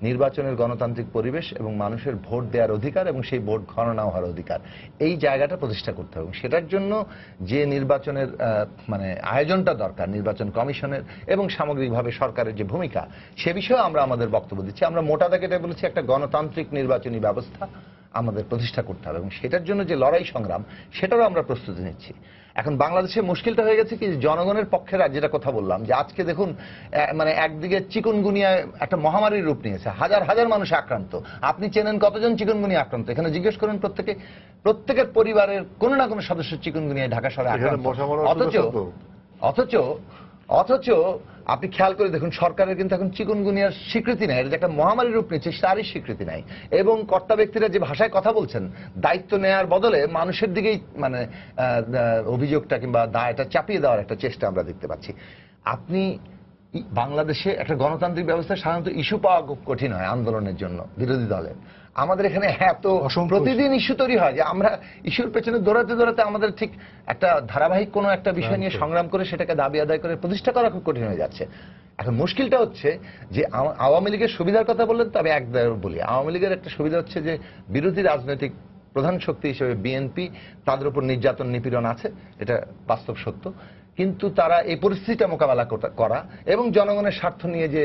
নির্বাচনের গণতান্ত্রিক পরিবেশ এবং মানুষের ভোট দেওয়ার অধিকার এবং সেই ভোট গণনা হওয়ার অধিকার, এই জায়গাটা প্রতিষ্ঠা করতে হবে। সেটার জন্য যে নির্বাচনের মানে আয়োজনটা দরকার, নির্বাচন কমিশনের এবং সামগ্রিকভাবে সরকারের যে ভূমিকা, সে বিষয়ে আমরা আমাদের বক্তব্য দিচ্ছি। আমরা মোটা দাগেটা বলেছি একটা গণতান্ত্রিক নির্বাচনী ব্যবস্থা আমাদের প্রতিষ্ঠা করতে হবে এবং সেটার জন্য যে লড়াই সংগ্রাম সেটারও আমরা প্রস্তুতি নিচ্ছি। এখন বাংলাদেশে মুশকিলটা হয়ে গেছে কি, জনগণের পক্ষের যেটা কথা বললাম যে আজকে দেখুন মানে একদিকে চিকুনগুনিয়ায় একটা মহামারীর রূপ নিয়েছে, হাজার হাজার মানুষ আক্রান্ত। আপনি চেনেন কতজন চিকুনগুনিয়া আক্রান্ত? এখানে জিজ্ঞেস করুন প্রত্যেকের পরিবারের কোনো না কোনো সদস্য চিকুনগুনিয়ায় ঢাকা শহরে আক্রান্ত। অথচ আপনি খেয়াল করে দেখুন সরকারের কিন্তু এখন চিকুনগুনিয়ার স্বীকৃতি নাই, এটা যে একটা মহামারীর রূপ নিচ্ছে তারই স্বীকৃতি নাই। এবং কর্তা ব্যক্তিরা যে ভাষায় কথা বলছেন, দায়িত্ব নেওয়ার বদলে মানুষের দিকেই মানে অভিযোগটা কিংবা দায়টা চাপিয়ে দেওয়ার একটা চেষ্টা আমরা দেখতে পাচ্ছি। আপনি বাংলাদেশে একটা গণতান্ত্রিক ব্যবস্থা সাধারণত ইস্যু পাওয়া খুব কঠিন হয় আন্দোলনের জন্য বিরোধী দলের। আমাদের এখানে এত প্রতিদিন ইস্যু তৈরি হয় যে আমরা ইস্যুর পেছনে দৌড়াতে দৌড়াতে আমাদের ঠিক একটা ধারাবাহিক কোনো একটা বিষয় নিয়ে সংগ্রাম করে সেটাকে দাবি আদায় করে প্রতিষ্ঠা করা খুব কঠিন হয়ে যাচ্ছে। এখন মুশকিলটা হচ্ছে যে আওয়ামী লীগের সুবিধার কথা বললেন, তবে একবার বলি আওয়ামী লীগের একটা সুবিধা হচ্ছে যে বিরোধী রাজনৈতিক প্রধান শক্তি হিসেবে বিএনপি, তাদের উপর নির্যাতন নিপীড়ন আছে, এটা বাস্তব সত্য। কিন্তু তারা এই পরিস্থিতিটা মোকাবেলা করা এবং জনগণের স্বার্থ নিয়ে যে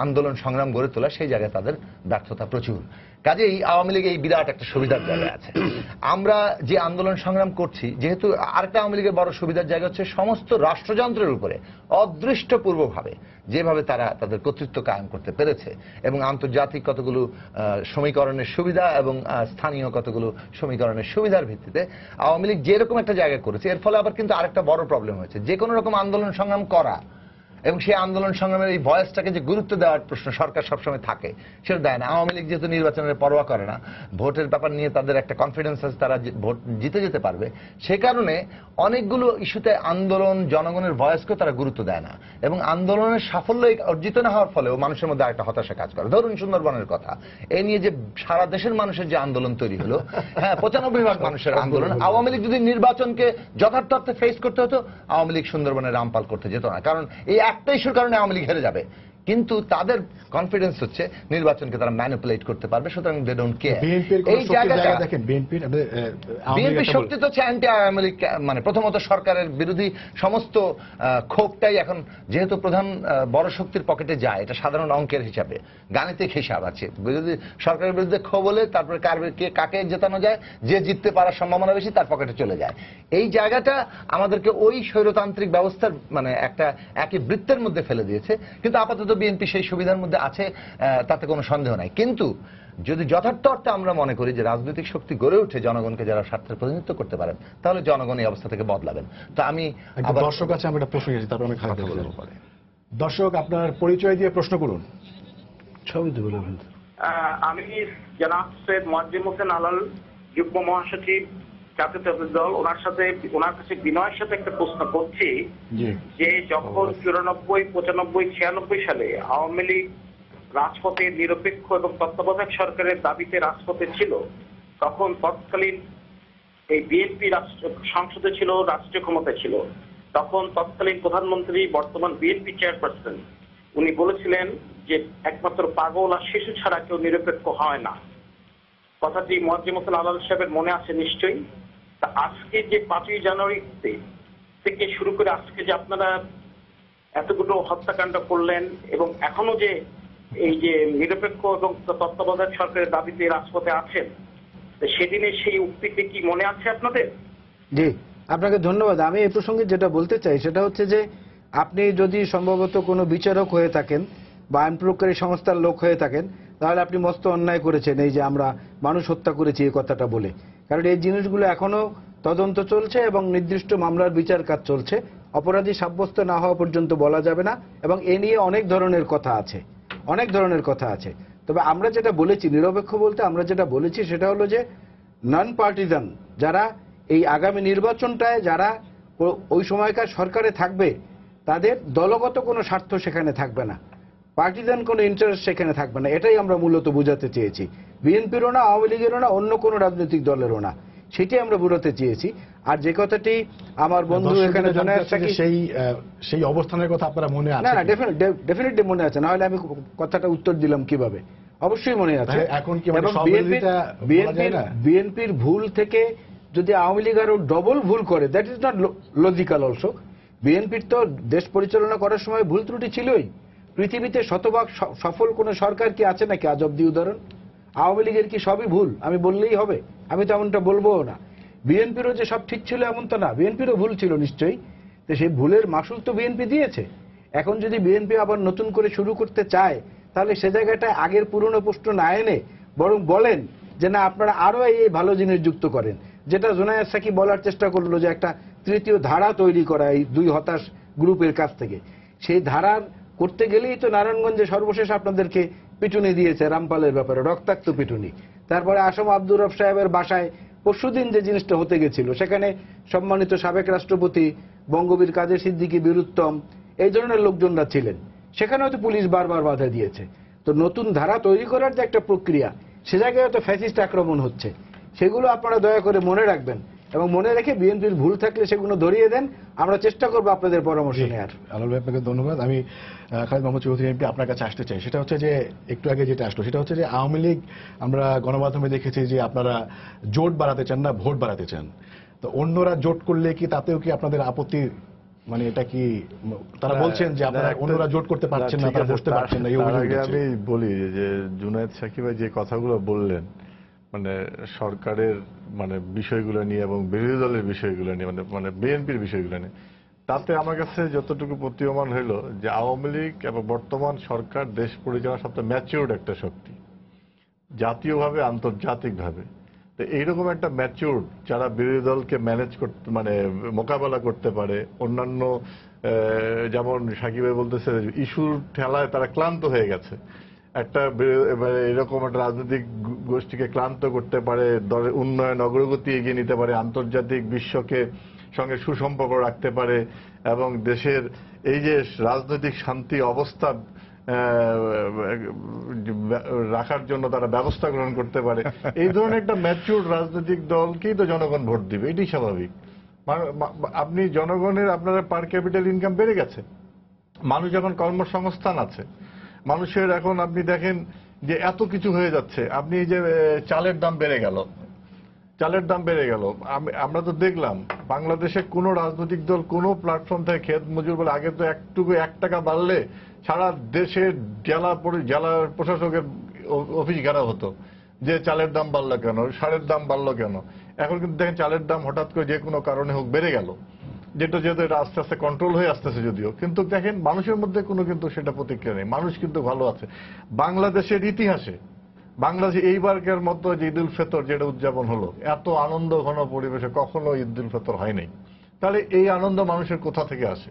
আন্দোলন সংগ্রাম গড়ে তোলা, সেই জায়গায় তাদের ব্যর্থতা প্রচুর। কাজেই আওয়ামী লীগ এই বিরাট একটা সুবিধার জায়গায় আছে। আমরা যে আন্দোলন সংগ্রাম করছি, যেহেতু আরেকটা আওয়ামী লীগের বড় সুবিধার জায়গা হচ্ছে সমস্ত রাষ্ট্রযন্ত্রের উপরে অদৃষ্টপূর্বভাবে যেভাবে তারা তাদের কর্তৃত্ব কায়েম করতে পেরেছে এবং আন্তর্জাতিক কতগুলো সমীকরণের সুবিধা এবং স্থানীয় কতগুলো সমীকরণের সুবিধার ভিত্তিতে আওয়ামী লীগ যেরকম একটা জায়গা করেছে, এর ফলে আবার কিন্তু আরেকটা বড় প্রবলেম হয়েছে। যে কোনো রকম আন্দোলন সংগ্রাম করা এবং সেই আন্দোলন সংগ্রামের এই ভয়েসটাকে যে গুরুত্ব দেওয়ার প্রশ্ন সরকার সবসময় থাকে, সেটা দেয় না। আওয়ামী লীগ যেহেতু নির্বাচনের পরোয়া করে না, ভোটের ব্যাপার নিয়ে তাদের একটা কনফিডেন্স আছে, তারা ভোট জিতে যেতে পারবে, সে কারণে অনেকগুলো ইস্যুতে আন্দোলন জনগণের ভয়েসকেও তারা গুরুত্ব দেয় না এবং আন্দোলনের সাফল্য অর্জিত না হওয়ার ফলেও মানুষের মধ্যে একটা হতাশা কাজ করে। ধরুন সুন্দরবনের কথা, এই নিয়ে যে সারা দেশের মানুষের যে আন্দোলন তৈরি হলো, হ্যাঁ 95% মানুষের আন্দোলন, আওয়ামী লীগ যদি নির্বাচনকে যথার্থ অর্থে ফেস করতে হতো, আওয়ামী লীগ সুন্দরবনে রামপাল করতে যেত না। কারণ এই একটা ইস্যুর কারণে আওয়ামী লীগ হেরে যাবে, কিন্তু তাদের কনফিডেন্স হচ্ছে নির্বাচনকে তারা ম্যানিপুলেট করতে পারবে, সুতরাং দে ডোন্ট কেয়ার। এই জায়গাটা দেখেন বিএনপির শক্তি তো হচ্ছে অ্যান্টি আওয়ামী লীগ, মানে প্রথমত সরকারের বিরোধী সমস্ত ক্ষোভটাই এখন যেহেতু প্রধান বড় শক্তির পকেটে যায়, এটা সাধারণ অঙ্কের হিসাবে গাণিতিক হিসাব আছে, বিরোধী সরকারের বিরুদ্ধে ক্ষোভ হলে তারপরে কাকে জেতানো যায়, যে জিততে পারার সম্ভাবনা বেশি তার পকেটে চলে যায়। এই জায়গাটা আমাদেরকে ওই স্বৈরতান্ত্রিক ব্যবস্থার মানে একটা একই বৃত্তের মধ্যে ফেলে দিয়েছে, কিন্তু আপাতত বিএনপি সেই সুবিধার মধ্যে আছে, তাতে কোনো সন্দেহ নাই। কিন্তু যদি যথার্থ অর্থে আমরা মনে করি যে রাজনৈতিক শক্তি গড়ে উঠে জনগণকে যারা স্বার্থের প্রতিনিধিত্ব করতে পারেন, তাহলে জনগণ এই অবস্থা থেকে বদলাবেন। তো আমি দর্শক আছে, আমি একটা প্রশ্ন গেছি, তারপর আমি কথা বলবো। দর্শক আপনার পরিচয় দিয়ে প্রশ্ন করুন। সবই তো বলবেন। আমি জনাব সৈয়দ মোয়াজ্জেম হোসেন আলাল, যুগ্ম মহাসচিব জাতীয়তাবাদী দল, ওনার কাছে বিনয়ের সাথে একটা প্রশ্ন করছি যে যখন 94, 95, 96 সালে আওয়ামী লীগ রাজপথে নিরপেক্ষ এবং তত্ত্বাবধায়ক সরকারের দাবিতে রাজপথে ছিল, তখন তৎকালীন এই বিএনপি সংসদে ছিল, রাষ্ট্রীয় ক্ষমতায় ছিল, তখন তৎকালীন প্রধানমন্ত্রী বর্তমান বিএনপি চেয়ারপারসন উনি বলেছিলেন যে একমাত্র পাগল আর শিশু ছাড়া কেউ নিরপেক্ষ হয় না। কথাটি মোয়াজ্জেম হোসেন আলাল সাহেবের মনে আছে নিশ্চয়ই। তা আজকে যে 5ই জানুয়ারি থেকে শুরু করে আজকে যে আপনারা এতগুলো হত্যাকাণ্ড করলেন এবং এখনো যে এই যে নিরপেক্ষ এবং তত্ত্বাবধায়ক সরকারের দাবিতে রাজপথে আছেন, সেদিনের সেই উক্তিটি কি মনে আছে আপনাদের? জি, আপনাকে ধন্যবাদ। আমি এই প্রসঙ্গে যেটা বলতে চাই সেটা হচ্ছে যে আপনি যদি সম্ভবত কোনো বিচারক হয়ে থাকেন বা আইন প্রয়োগকারী সংস্থার লোক হয়ে থাকেন, তাহলে আপনি মস্ত অন্যায় করেছেন এই যে আমরা মানুষ হত্যা করেছি এই কথাটা বলে। কারণ এই জিনিসগুলো এখনো তদন্ত চলছে এবং নির্দিষ্ট মামলার বিচার কাজ চলছে, অপরাধী সাব্যস্ত না হওয়া পর্যন্ত বলা যাবে না, এবং এ নিয়ে অনেক ধরনের কথা আছে, অনেক ধরনের কথা আছে। তবে আমরা যেটা বলেছি নিরপেক্ষ বলতে আমরা যেটা বলেছি সেটা হলো যে নন পার্টিজান, যারা এই আগামী নির্বাচনটায় যারা ওই সময়কার সরকারে থাকবে, তাদের দলগত কোনো স্বার্থ সেখানে থাকবে না, পার্টিজান কোনো ইন্টারেস্ট সেখানে থাকবে না। এটাই আমরা মূলত বোঝাতে চেয়েছি। বিএনপিরও না, আওয়ামী লীগেরও না, অন্য কোনো রাজনৈতিক দলেরও না, সেটাই আমরা বোঝাতে চেয়েছি। আর যে কথাটি আমার বন্ধু এখানে সেই অবস্থানের কথা আপনারা মনে আছে? না না, ডেফিনেটলি মনে আছে, না হলে আমি কথাটা উত্তর দিলাম কিভাবে? অবশ্যই মনে আছে। এখন কি বিএনপির ভুল থেকে যদি আওয়ামী লীগ আরো ডবল ভুল করে, that is not logical also. বিএনপির তো দেশ পরিচালনা করার সময় ভুল ত্রুটি ছিলই। পৃথিবীতে শতভাগ সফল কোন সরকার কি আছে নাকি আজ অব্দি উদাহরণ? আওয়ামী লীগের কি সবই ভুল আমি বললেই হবে? আমি তো এমনটা বলবো না। বিএনপিরও যে সব ঠিক ছিল এমন তো না, বিএনপিরও ভুল ছিল নিশ্চয়ই। তো সেই ভুলের মাসুল তো বিএনপি দিয়েছে। এখন যদি বিএনপি আবার নতুন করে শুরু করতে চায়, তাহলে সে জায়গাটায় আগের পুরনো প্রশ্ন না এনে বরং বলেন যে না আপনারা আরো এই ভালো জিনিস যুক্ত করেন, যেটা জুনায়েদ সাকি বলার চেষ্টা করলো যে একটা তৃতীয় ধারা তৈরি করা এই দুই হতাশ গ্রুপের কাছ থেকে। সেই ধারার করতে গেলেই তো নারায়ণগঞ্জে সর্বশেষ আপনাদেরকে পিটুনি দিয়েছে রামপালের ব্যাপারে, রক্তাক্ত পিটুনি। তারপরে আসম আব্দুর রব সাহেবের বাসায় পরশুদিন যে জিনিসটা হতে গেছিল, সেখানে সম্মানিত সাবেক রাষ্ট্রপতি বঙ্গবীর কাদের সিদ্দিকী, বীরুত্তম, এই ধরনের লোকজনরা ছিলেন, সেখানে হয়তো পুলিশ বারবার বাধা দিয়েছে। তো নতুন ধারা তৈরি করার যে একটা প্রক্রিয়া, সে জায়গায় হয়তো ফ্যাসিস্ট আক্রমণ হচ্ছে। সেগুলো আপনারা দয়া করে মনে রাখবেন এবং মনে রেখে বিএনপির ভুল থাকলে সেগুলো ধরিয়ে দেন। আমরা চেষ্টা করবো আপনাদের পরামর্শ নেওয়ার। আলাল ভাই আপনাকে ধন্যবাদ। আমি খালিদ মোহাম্মদ চৌধুরী এমপি আপনার কাছে আসতে চাই। সেটা হচ্ছে যে একটু আগে যেটা আসলো সেটা হচ্ছে যে আওয়ামী লীগ আমরা গণমাধ্যমে দেখেছি যে আপনারা জোট বাড়াতে চান না, ভোট বাড়াতে চান। তো অন্যরা জোট করলে কি তাতেও কি আপনাদের আপত্তি, মানে এটা কি তারা বলছেন যে আপনারা অন্যরা জোট করতে পারছেন না, তারা বসতে পারছেন না? আমি বলি যে জুনায়েদ সাকি ভাই যে কথাগুলো বললেন, মানে সরকারের মানে বিষয়গুলো নিয়ে এবং বিরোধী দলের বিষয়গুলো নিয়ে, মানে বিএনপির বিষয়গুলো নিয়ে, তাতে আমার কাছে যতটুকু প্রতীয়মান হইল যে আওয়ামী লীগ এবং বর্তমান সরকার দেশ পরিচালনার সবচেয়ে ম্যাচিউরড একটা শক্তি, জাতীয়ভাবে আন্তর্জাতিকভাবে। তো এইরকম একটা ম্যাচিউরড যারা বিরোধী দলকে ম্যানেজ করতে, মানে মোকাবেলা করতে পারে, অন্যান্য যেমন সাকিব ভাই বলতেছে ইস্যুর ঠেলায় তারা ক্লান্ত হয়ে গেছে, একটা এরকম একটা রাজনৈতিক গোষ্ঠীকে ক্লান্ত করতে পারে, দলের উন্নয়ন অগ্রগতি এগিয়ে নিতে পারে, আন্তর্জাতিক বিশ্বকে সঙ্গে সুসম্পর্ক রাখতে পারে এবং দেশের এই যে রাজনৈতিক শান্তি অবস্থা রাখার জন্য তারা ব্যবস্থা গ্রহণ করতে পারে, এই ধরনের একটা ম্যাচিউর রাজনৈতিক দলকেই তো জনগণ ভোট দিবে, এটাই স্বাভাবিক। আপনি জনগণের আপনার পার ক্যাপিটাল ইনকাম বেড়ে গেছে, মানুষ যখন কর্মসংস্থান আছে, মানুষের এখন আপনি দেখেন যে এত কিছু হয়ে যাচ্ছে, আপনি এই যে চালের দাম বেড়ে গেল, চালের দাম বেড়ে গেল, আমরা তো দেখলাম বাংলাদেশে কোনো রাজনৈতিক দল কোনো প্ল্যাটফর্ম থেকে খেত মজুর বলে আগে তো একটুকু 1 টাকা বাড়লে সারা দেশের জেলা প্রশাসকের অফিস ঘেরা হতো যে চালের দাম বাড়লো কেন, সারের দাম বাড়লো কেন। এখন কিন্তু দেখেন চালের দাম হঠাৎ করে যে কোনো কারণে হোক বেড়ে গেল, যেটা যেহেতু এটা আস্তে আস্তে কন্ট্রোল হয়ে আসতেছে যদিও, কিন্তু দেখেন মানুষের মধ্যে কোনো কিন্তু সেটা প্রতিক্রিয়া নেই, মানুষ কিন্তু ভালো আছে। বাংলাদেশের ইতিহাসে বাংলাদেশে এইবারকার মতো যে ঈদ উল ফিতর যেটা উদযাপন হলো, এত আনন্দ ঘন পরিবেশে কখনো ঈদ উল ফিতর হয় নাই। তাহলে এই আনন্দ মানুষের কোথা থেকে আসে?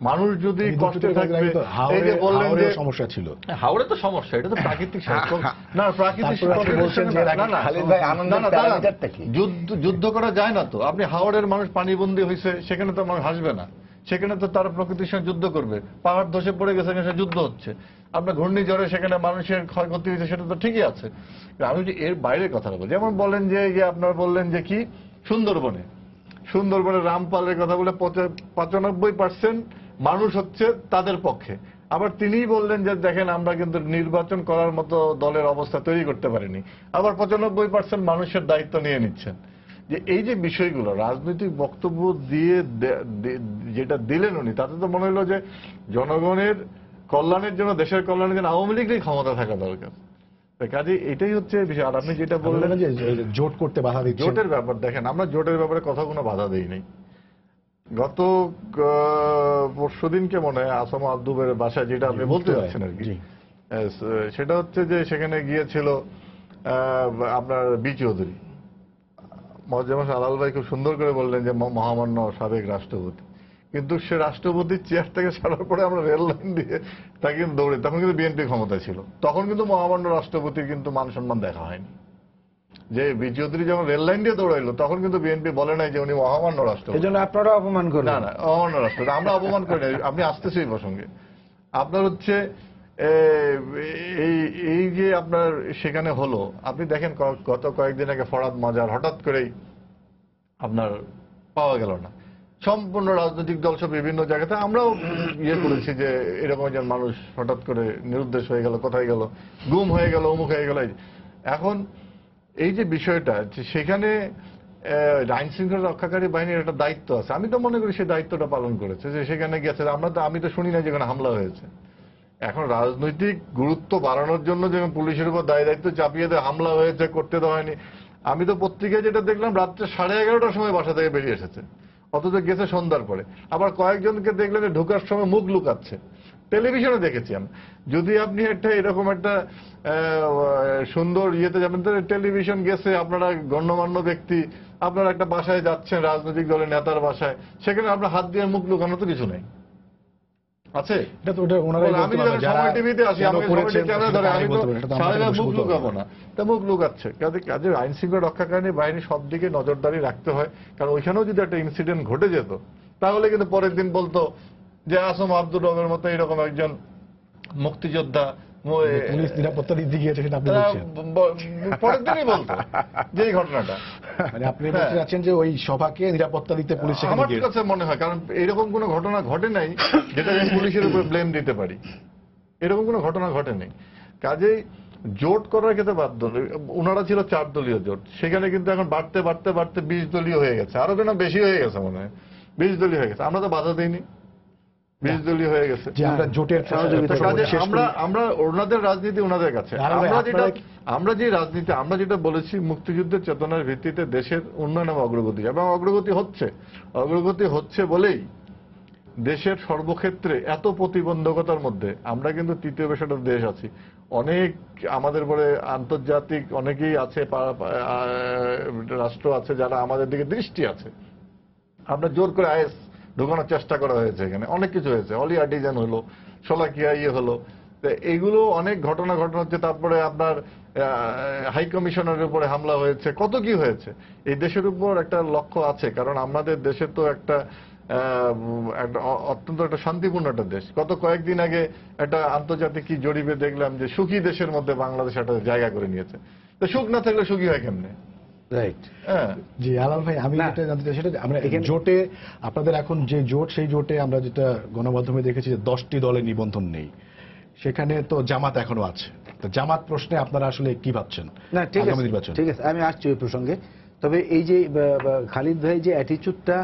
মানুষ যদি কষ্টে থাকবে, এই যে বললেন যে সমস্যা ছিল, হাওড়ে তো সমস্যা, এটা তো প্রাকৃতিক সমস্যা না, প্রাকৃতিক যুদ্ধ করা যায় না তো। আপনি হাওড়ের মানুষ পানিবন্দী হয়েছে, সেখানে তো মানুষ হাসবে না, সেখানে তো তারা প্রকৃতির সঙ্গে যুদ্ধ করবে। পাহাড় ধসে পড়ে গেছে, সেখানে যুদ্ধ হচ্ছে। আপনার ঘূর্ণিঝড়ে সেখানে মানুষের ক্ষয়ক্ষতি হয়েছে, সেটা তো ঠিকই আছে। আমি যে এর বাইরের কথা বলবো, যেমন বলেন যে আপনারা বললেন যে কি সুন্দরবনে রামপালের কথা বলে 95% মানুষ হচ্ছে তাদের পক্ষে। আবার তিনিই বললেন যে দেখেন আমরা কিন্তু নির্বাচন করার মতো দলের অবস্থা তৈরি করতে পারিনি। আবার 95% মানুষের দায়িত্ব নিয়ে নিচ্ছেন। যে এই যে বিষয়গুলো রাজনৈতিক বক্তব্য দিয়ে যেটা দিলেন উনি, তাতে তো মনে হলো যে জনগণের কল্যাণের জন্য, দেশের কল্যাণের জন্য আওয়ামী লীগেরই ক্ষমতা থাকা দরকার। কাজে এটাই হচ্ছে বিষয়। আর আপনি যেটা বললেন যে জোট করতে বাধা দিচ্ছে, জোটের ব্যাপার, দেখেন আমরা জোটের ব্যাপারে কথা কোনো বাধা দেই নাই। গত পরশুদিনকে মনে হয় আসাম আব্দুবের বাসায় যেটা আপনি বলতে যাচ্ছেন আর কি, সেটা হচ্ছে যে সেখানে গিয়েছিল আপনার বি চৌধুরী। মজ্জামা আলাল ভাই খুব সুন্দর করে বললেন যে মহামান্য সাবেক রাষ্ট্রপতি, কিন্তু সে রাষ্ট্রপতির চেয়ার থেকে ছাড়ার পরে আমরা রেল লাইন দিয়ে তাকে দৌড়ে, তখন কিন্তু বিএনপি ক্ষমতায় ছিল, তখন কিন্তু মহামান্য রাষ্ট্রপতির কিন্তু মান সম্মান দেখা হয়নি। যে বি চৌধুরী যখন রেল লাইন দিয়ে দৌড়াইলো, তখন কিন্তু বিএনপি বলে নাই যে উনি মহামান্য রাষ্ট্রপতি। এই জন্য আপনারা অপমান করেন না, মহামান্য রাষ্ট্রপতি আমরা অপমান করি না। আপনি আসতেছি এই প্রসঙ্গে, আপনার হচ্ছে এই যে আপনার সেখানে হলো, আপনি দেখেন গত কয়েকদিন আগে ফরাদ মাজার হঠাৎ করেই আপনার পাওয়া গেল না। সম্পূর্ণ রাজনৈতিক দল সব বিভিন্ন জায়গাতে আমরাও করেছি যে এরকম একজন মানুষ হঠাৎ করে নিরুদ্দেশ হয়ে গেল, কোথায় গেল, গুম হয়ে গেল, অমুক হয়ে গেল। এখন এই যে বিষয়টা, সেখানে আইন শৃঙ্খলা রক্ষাকারী বাহিনীর একটা দায়িত্ব আছে। আমি তো মনে করি সেই দায়িত্বটা পালন করেছে, যে সেখানে গেছে। আমি তো শুনি না যেখানে হামলা হয়েছে। এখন রাজনৈতিক গুরুত্ব বাড়ানোর জন্য যেমন পুলিশের উপর দায়িত্ব চাপিয়ে দিয়ে হামলা হয়েছে, করতে দেওয়া হয়নি। আমি তো পত্রিকায় যেটা দেখলাম, রাত্রে 11:30টার সময় বাসা থেকে বেরিয়ে এসেছে, অথচ গেছে সন্ধ্যার পরে। আবার কয়েকজনকে দেখলেন ঢোকার সময় মুখ লুকাচ্ছে, টেলিভিশনে দেখেছি আমি। যদি আপনি একটা এরকম একটা সুন্দর ইয়েতে যাবেন, তাহলে টেলিভিশন গেছে, আপনারা গণ্যমান্য ব্যক্তি, আপনারা একটা বাসায় যাচ্ছেন, রাজনৈতিক দলের নেতার বাসায়, সেখানে আপনার হাত দিয়ে মুখ লুকানো তো কিছু নেই আছে। আমি যখন সময় টিভিতে আসি, আমি মুখ লুকাবো না, তা মুখ লুকাচ্ছে। কাজে আইন শৃঙ্খলা রক্ষাকারী বাহিনী সব দিকে নজরদারি রাখতে হয়। কারণ ওইখানেও যদি একটা ইনসিডেন্ট ঘটে যেত, তাহলে কিন্তু পরের দিন বলতো যে আসম আব্দুর রবের মতো এরকম একজন মুক্তিযোদ্ধা পুলিশ নিরাপত্তা দিতে গিয়েছে, সেটা আপনি বলছেন। পরের দিনই বলতো যে এই ঘটনাটা, মানে আপনি বলতে চাচ্ছেন যে ওই সভাকে নিরাপত্তা দিতে পুলিশ সেখানে আমার গিয়েছে। কাছে মনে হয়, কারণ এরকম কোনো ঘটনা ঘটে নাই যেটা আমি পুলিশের উপর ব্লেম দিতে পারি, এরকম কোনো ঘটনা ঘটে নেই। কাজেই জোট করার ক্ষেত্রে বাধ্য। ওনারা ছিল 4 দলীয় জোট, সেখানে কিন্তু এখন বাড়তে বাড়তে বাড়তে 20 দলীয় হয়ে গেছে, আরো যেন বেশি হয়ে গেছে মনে হয়, 20 দলীয় হয়ে গেছে। আমরা তো বাধা দিইনি, 20 দলীয় হয়ে গেছে। আমরা জোটের আমরা ওনাদের রাজনীতি ওনাদের কাছে, আমরা যে রাজনীতি, আমরা যেটা বলেছি মুক্তিযুদ্ধের চেতনার ভিত্তিতে দেশের উন্নয়ন এবং অগ্রগতি, এবং অগ্রগতি হচ্ছে বলেই দেশের সর্বক্ষেত্রে এত প্রতিবন্ধকতার মধ্যে আমরা কিন্তু তৃতীয় বিষয়টা দেশ আছি। অনেক আমাদের পরে আন্তর্জাতিক অনেকেই আছে, রাষ্ট্র আছে যারা আমাদের দিকে দৃষ্টি আছে। আমরা জোর করে আইএস ঢোকানোর চেষ্টা করা হয়েছে, এখানে অনেক কিছু হয়েছে, অলি আর্টিজান হলো, শোলাকিয়া হলো, এইগুলো অনেক ঘটনা হচ্ছে। তারপরে আপনার হাই কমিশনারের উপরে হামলা হয়েছে, কত কি হয়েছে। এই দেশের উপর একটা লক্ষ্য আছে, কারণ আমাদের দেশে তো একটা অত্যন্ত একটা শান্তিপূর্ণ একটা দেশ। গত কয়েকদিন আগে একটা আন্তর্জাতিক কি জরিপে দেখলাম যে সুখী দেশের মধ্যে বাংলাদেশ একটা জায়গা করে নিয়েছে। তো সুখ না থাকলে সুখী হয় কেমনে? রাইট। হ্যাঁ, জি আলাল ভাই, আমি না। যেটা জানতে চাই সেটা আমরা এখানে- জোটে আপনাদের এখন যে জোট, সেই জোটে আমরা যেটা গণমাধ্যমে দেখেছি যে 10টি দলের নিবন্ধন নেই, সেখানে তো জামাত এখনো আছে। তো জামাত প্রশ্নে আপনারা আসলে কি ভাবছেন না ঠিক আগামী আছে, নির্বাচন? ঠিক আছে, আমি আসছি ওই প্রসঙ্গে। তবে এই যে খালিদ ভাই যে অ্যাটিচিউডটা,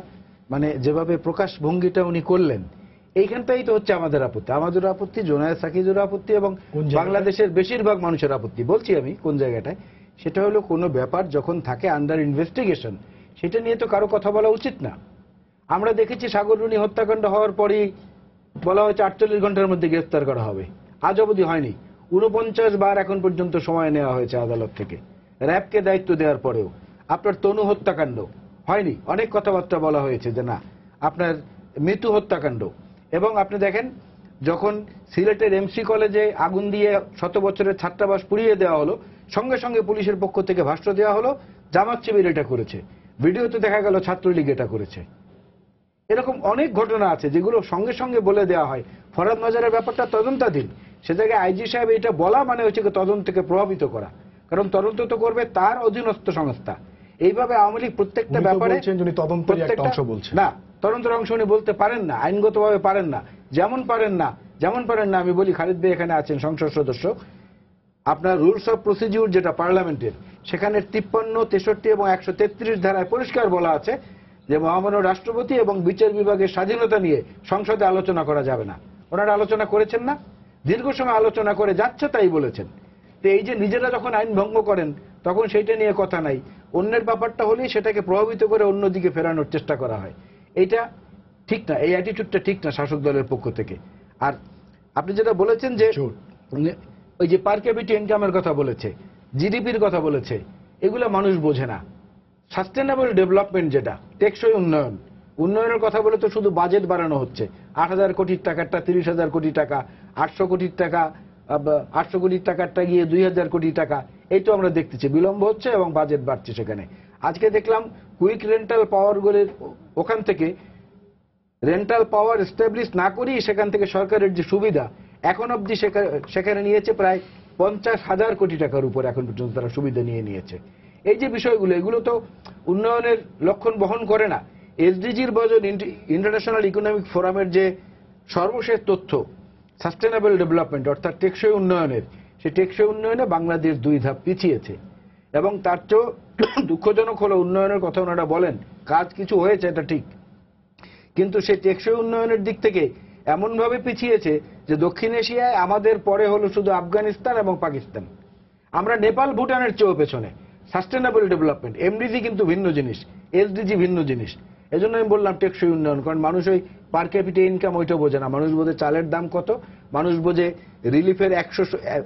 মানে যেভাবে প্রকাশ ভঙ্গিটা উনি করলেন, এইখানটাই তো হচ্ছে আমাদের আপত্তি। আমাদের আপত্তি, জোনায়েদ সাকিজের আপত্তি, এবং কোন জায়গাটায়? বাংলাদেশের বেশিরভাগ মানুষের আপত্তি। বলছি আমি কোন জায়গাটায়, সেটা হলো কোনো ব্যাপার যখন থাকে আন্ডার ইনভেস্টিগেশন, সেটা নিয়ে তো কারো কথা বলা উচিত না। আমরা দেখেছি সাগররুনি হত্যাকাণ্ড হওয়ার পরেই বলা হয়েছে 48 ঘন্টার মধ্যে গ্রেফতার করা হবে, আজ অবধি হয়নি। 49 বার এখন পর্যন্ত সময় নেওয়া হয়েছে আদালত থেকে, র্যাবকে দায়িত্ব দেওয়ার পরেও। আপনার তনু হত্যাকাণ্ড হয়নি, অনেক কথাবার্তা বলা হয়েছে যে না। আপনার মৃত্যু হত্যাকাণ্ড, এবং আপনি দেখেন যখন সিলেটের এমসি কলেজে আগুন দিয়ে 100 বছরের ছাত্রাবাস পুড়িয়ে দেওয়া হলো, সঙ্গে সঙ্গে পুলিশের পক্ষ থেকে ভাষ্য দেওয়া হলো জামাত শিবির এটা করেছে, ভিডিওতে দেখা গেল ছাত্রলীগ এটা করেছে। এরকম অনেক ঘটনা আছে যেগুলো সঙ্গে সঙ্গে বলে দেওয়া হয়। ফরহাদ মাজারের ব্যাপারটা তদন্তাধীন, সে জায়গায় আইজি সাহেব এটা বলা মানে হচ্ছে তদন্তকে প্রভাবিত করা, কারণ তদন্ত তো করবে তার অধীনস্থ সংস্থা। এইভাবে আওয়ামী লীগ প্রত্যেকটা উনি তো ব্যাপারে বলছেন যে উনি তদন্তেরই একটা অংশ বলছেন। না, তদন্তের অংশ উনি বলতে পারেন না, আইনগতভাবে পারেন না। যেমন পারেন না, আমি বলি, খালিদ ভাই এখানে আছেন সংসদ সদস্য, আপনার রুলস অফ প্রসিডিউর যেটা পার্লামেন্টের, সেখানে 53, 63 এবং 133 ধারায় পরিষ্কার বলা আছে যে মহামান্য রাষ্ট্রপতি এবং বিচার বিভাগের স্বাধীনতা নিয়ে সংসদে আলোচনা করা যাবে না। ওনারা আলোচনা করেছেন না, দীর্ঘ সময় আলোচনা করে যাচ্ছে তাই বলেছেন। তো এই যে নিজেরা যখন আইন ভঙ্গ করেন তখন সেইটা নিয়ে কথা নাই, অন্যের ব্যাপারটা হলেই সেটাকে প্রভাবিত করে অন্যদিকে ফেরানোর চেষ্টা করা হয়। এইটা ঠিক না, এই অ্যাটিটিউডটা ঠিক না শাসক দলের পক্ষ থেকে। আর আপনি যেটা বলেছেন যে ওই যে পার ক্যাপিটা ইনকামের কথা বলেছে, জিডিপির কথা বলেছে, এগুলো মানুষ বোঝে না। সাস্টেনেবল ডেভেলপমেন্ট যেটা, টেকসই উন্নয়ন, উন্নয়নের কথা বলে তো শুধু বাজেট বাড়ানো হচ্ছে। 8,000 কোটির টাকাটা 30,000 কোটি টাকা, 800 কোটির টাকা 800 কোটির টাকাটা গিয়ে 2,000 কোটি টাকা, এই তো আমরা দেখতেছি বিলম্ব হচ্ছে এবং বাজেট বাড়ছে সেখানে। আজকে দেখলাম কুইক রেন্টাল পাওয়ারগুলির ওখান থেকে রেন্টাল পাওয়ার এস্টাবলিশ না করেই সেখান থেকে সরকারের যে সুবিধা, এখন অবধি সেখানে নিয়েছে প্রায় 50,000 কোটি টাকার উপর এখন পর্যন্ত তারা সুবিধা নিয়ে নিয়েছে। এই যে বিষয়গুলো, এগুলো তো উন্নয়নের লক্ষণ বহন করে না। এসডিজির বজন, ইন্টারন্যাশনাল ইকোনমিক ফোরামের যে সর্বশেষ তথ্য সাস্টেনেবল ডেভেলপমেন্ট অর্থাৎ টেকসই উন্নয়নের, সেই টেকসই উন্নয়নে বাংলাদেশ 2 ধাপ পিছিয়েছে। এবং তার চেয়েও দুঃখজনক হলো, উন্নয়নের কথা ওনারা বলেন, কাজ কিছু হয়েছে এটা ঠিক, কিন্তু সেই টেকসই উন্নয়নের দিক থেকে এমনভাবে পিছিয়েছে যে দক্ষিণ এশিয়ায় আমাদের পরে হলো শুধু আফগানিস্তান এবং পাকিস্তান। আমরা নেপাল ভুটানের চেয়েও পেছনে। সাস্টেনেবল ডেভেলপমেন্ট, এমডিজি কিন্তু ভিন্ন জিনিস, এসডিজি ভিন্ন জিনিস। এজন্য আমি বললাম টেকসই উন্নয়ন, কারণ মানুষ ওই পার ক্যাপিটা ইনকাম ওইটা বোঝে না। মানুষ বোঝে চালের দাম কত, মানুষ বোঝে রিলিফের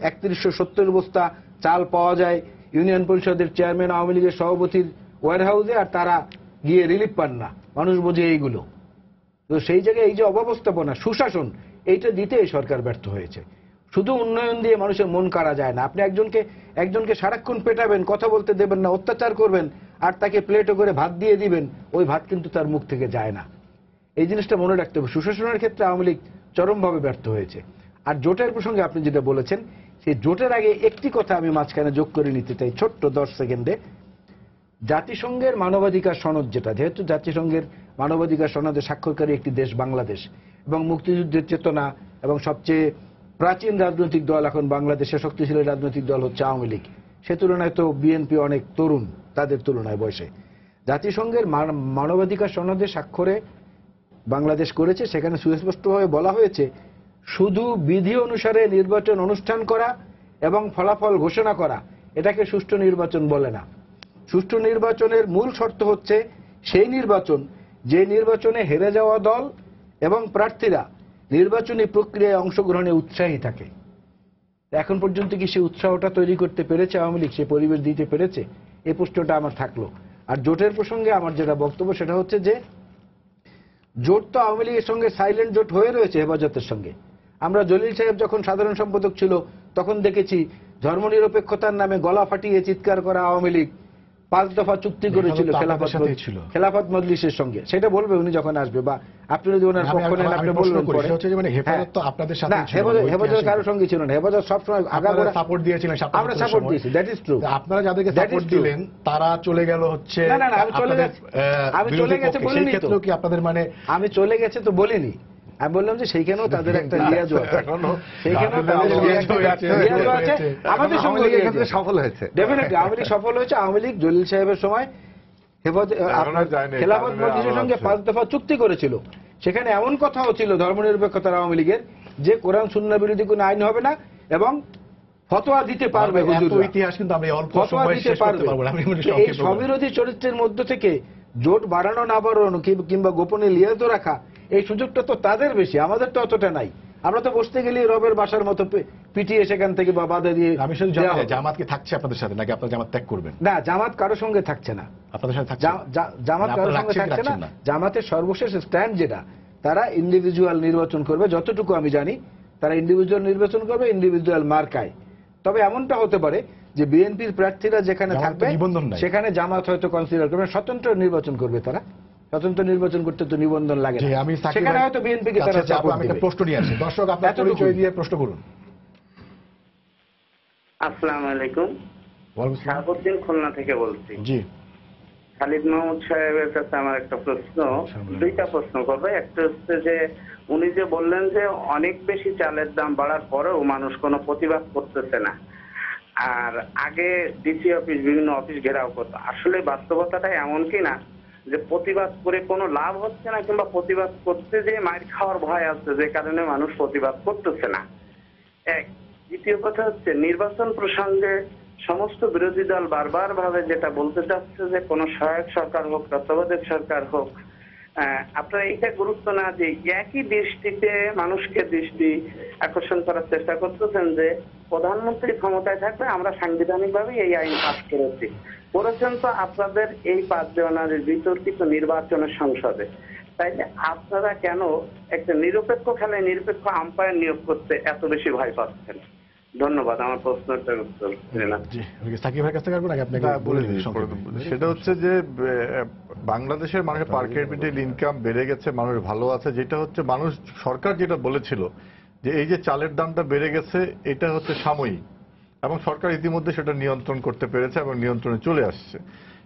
3170 বস্তা চাল পাওয়া যায় ইউনিয়ন পরিষদের চেয়ারম্যান আওয়ামী লীগের সভাপতির ওয়ারহাউসে, আর তারা গিয়ে রিলিফ পান না। মানুষ বোঝে এইগুলো। তো সেই জায়গায় এই যে অব্যবস্থাপনা, সুশাসন, এইটা দিতে এই সরকার ব্যর্থ হয়েছে। শুধু উন্নয়ন দিয়ে মানুষের মন কাড়া যায় না। আপনি একজনকে সারাক্ষণ পেটাবেন, কথা বলতে দেবেন না, অত্যাচার করবেন, আর তাকে প্লেটে করে ভাত দিয়ে দিবেন, ওই ভাত কিন্তু তার মুখ থেকে যায় না। এই জিনিসটা মনে রাখতে হবে। সুশাসনের ক্ষেত্রে আওয়ামী লীগ চরমভাবে ব্যর্থ হয়েছে। আর জোটের প্রসঙ্গে আপনি যেটা বলেছেন, সেই জোটের আগে একটি কথা আমি মাঝখানে যোগ করে নিতে চাই ছোট্ট 10 সেকেন্ডে। জাতিসংঘের মানবাধিকার সনদ যেটা, যেহেতু জাতিসংঘের মানবাধিকার সনদে স্বাক্ষরকারী একটি দেশ বাংলাদেশ, এবং মুক্তিযুদ্ধের চেতনা এবং সবচেয়ে প্রাচীন রাজনৈতিক দল এখন বাংলাদেশের শক্তিশালী রাজনৈতিক দল হচ্ছে আওয়ামী লীগ। সে তুলনায় তো বিএনপি অনেক তরুণ তাদের তুলনায় বয়সে। জাতিসংঘের মানবাধিকার সনদে স্বাক্ষরে বাংলাদেশ করেছে, সেখানে সুস্পষ্টভাবে বলা হয়েছে শুধু বিধি অনুসারে নির্বাচন অনুষ্ঠান করা এবং ফলাফল ঘোষণা করা, এটাকে সুষ্ঠু নির্বাচন বলে না। সুষ্ঠু নির্বাচনের মূল শর্ত হচ্ছে সেই নির্বাচন যে নির্বাচনে হেরে যাওয়া দল এবং প্রার্থীরা নির্বাচনী প্রক্রিয়ায় অংশগ্রহণে উৎসাহী থাকে। এখন পর্যন্ত কি সেই উৎসাহটা তৈরি করতে পেরেছে আওয়ামী লীগ, সে পরিবেশ দিতে পেরেছে? এই প্রশ্নটা আমার থাকলো। আর জোটের প্রসঙ্গে আমার যেটা বক্তব্য সেটা হচ্ছে যে জোট তো আওয়ামী লীগের সঙ্গে সাইলেন্ট জোট হয়ে রয়েছে হেফাজতের সঙ্গে। আমরা জলিল সাহেব যখন সাধারণ সম্পাদক ছিল তখন দেখেছি ধর্মনিরপেক্ষতার নামে গলা ফাটিয়ে চিৎকার করা আওয়ামী লীগ 5 দফা চুক্তি করেছিল তো আপনাদের সাথেই ছিল। খেলাফত মজলিসের সঙ্গে, সেটা বলবে উনি যখন আসবে, বা আপনি যদি ওনার পক্ষ নেন আপনি বলবেন পরে। হচ্ছে যে মানে হেফাজত তো আপনাদের সাথে না, হেফাজত কারোর সঙ্গে ছিল না, হেফাজত সবসময় আগাগোড়া সাপোর্ট দিয়েছিলেন। আমরা সাপোর্ট দিয়েছি, দ্যাট ইজ ট্রু। আপনারা যাদেরকে সাপোর্ট দিলেন তারা চলে গেল হচ্ছে না, না, আমি চলে গেছি, আমি চলে গেছে বলিনি তো। সেই ক্ষেত্রেও কি আপনাদের মানে আমি চলে গেছে তো বলিনি, আমি বললাম যে সেইখানেও তাদের একটা লিয়াজও আছে, সেইখানেও তাদের লিয়াজও আছে। আমাদের সঙ্গে ক্ষেত্রে সফল হয়েছে, ডেফিনেটলি আওয়ামী লীগ সফল হয়েছে। আওয়ামী লীগ জলিল সাহেবের সময় খেলাফত মজলিসের সঙ্গে 5 দফা চুক্তি করেছিল। সেখানে এমন কথাও ছিল ধর্মনিরপেক্ষতার আওয়ামী লীগের যে কোরআন সুন্নাহ বিরোধী কোনো আইন হবে না এবং ফতোয়া দিতে পারবে হুজুররা, ইতিহাস কিন্তু আমরা অল্প ফতোয়া সময়ে দিতে শেষ করতে পারবে। পারবো না। এই স্ববিরোধী চরিত্রের মধ্য থেকে জোট বাড়ানো না বাড়ানো কিংবা গোপনে লিয়াজও রাখা, এই সুযোগটা তো তাদের বেশি, আমাদের তো অতটা নাই। আমরা তো বসতে গেলে রবের বাসার মতো পিটিয়ে সেখান থেকে বা বাধা দিয়ে। আমি শুধু জানি জামাত কি থাকছে আপনাদের সাথে, নাকি আপনারা জামাত ত্যাগ করবেন? না, জামাত কারোর সঙ্গে থাকছে না, আপনাদের সাথে থাকছে জামাত কারোর সঙ্গে থাকছে না। জামাতের সর্বশেষ স্ট্যান্ড যেটা, তারা ইন্ডিভিজুয়াল নির্বাচন করবে, যতটুকু আমি জানি তারা ইন্ডিভিজুয়াল নির্বাচন করবে, ইন্ডিভিজুয়াল মার্কায়। তবে এমনটা হতে পারে যে বিএনপির প্রার্থীরা যেখানে থাকবে সেখানে জামাত হয়তো কনসিডার করবে, স্বতন্ত্র নির্বাচন করবে তারা। স্বতন্ত্র নির্বাচন করতে তো নিবন্ধন লাগে না, সেখানে হয়তো বিএনপিকে তারা সাপোর্ট দিবে। প্রশ্ন নিয়ে আসি, দর্শক আপনার পরিচয় দিয়ে প্রশ্ন করুন। আসসালামু আলাইকুম, শাহাবুদ্দিন খুলনা থেকে বলছি। জি, খালিদ মাহমুদ সাহেবের কাছে আমার একটা প্রশ্ন, দুইটা প্রশ্ন করবে। একটা হচ্ছে যে উনি যে বললেন যে অনেক বেশি চালের দাম বাড়ার পরেও মানুষ কোনো প্রতিবাদ করতেছে না, আর আগে ডিসি অফিস বিভিন্ন অফিস ঘেরাও করতো। আসলে বাস্তবতাটা এমন কি না যে প্রতিবাদ করে কোনো লাভ হচ্ছে না, কিংবা প্রতিবাদ করতে যে মাইর খাওয়ার ভয় আছে যে কারণে মানুষ প্রতিবাদ করতেছে না? এক। দ্বিতীয় কথা হচ্ছে নির্বাচন প্রসঙ্গে সমস্ত বিরোধী দল বারবার ভাবে যেটা বলতে চাচ্ছে যে কোনো সহায়ক সরকার হোক, তত্ত্বাবধায়ক সরকার হোক, আপনারা এটা গুরুত্ব না দিয়ে একই দৃষ্টিতে মানুষকে দৃষ্টি আকর্ষণ করার চেষ্টা করতেছেন যে প্রধানমন্ত্রী ক্ষমতায় থাকবে, আমরা সাংবিধানিকভাবে এই আইন পাস করেছেন তো আপনাদের এই 5 জানুয়ারির বিতর্কিত নির্বাচনের সংসদে। তাইলে আপনারা কেন একটা নিরপেক্ষ খেলায় নিরপেক্ষ আম্পায়ার নিয়োগ করতে এত বেশি ভয় পাচ্ছেন? ধন্যবাদ। আমার প্রশ্নটার উত্তর সাকিব ভাইয়ের কাছ থেকে আপনাকে বলে দিই। সেটা হচ্ছে যে বাংলাদেশের মানুষের পার ক্যাপিটাল ইনকাম বেড়ে গেছে, মানুষ ভালো আছে। যেটা হচ্ছে মানুষ, সরকার যেটা বলেছিল যে এই যে চালের দামটা বেড়ে গেছে এটা হচ্ছে সাময়িক, এবং সরকার ইতিমধ্যে সেটা নিয়ন্ত্রণ করতে পেরেছে এবং নিয়ন্ত্রণে চলে আসছে।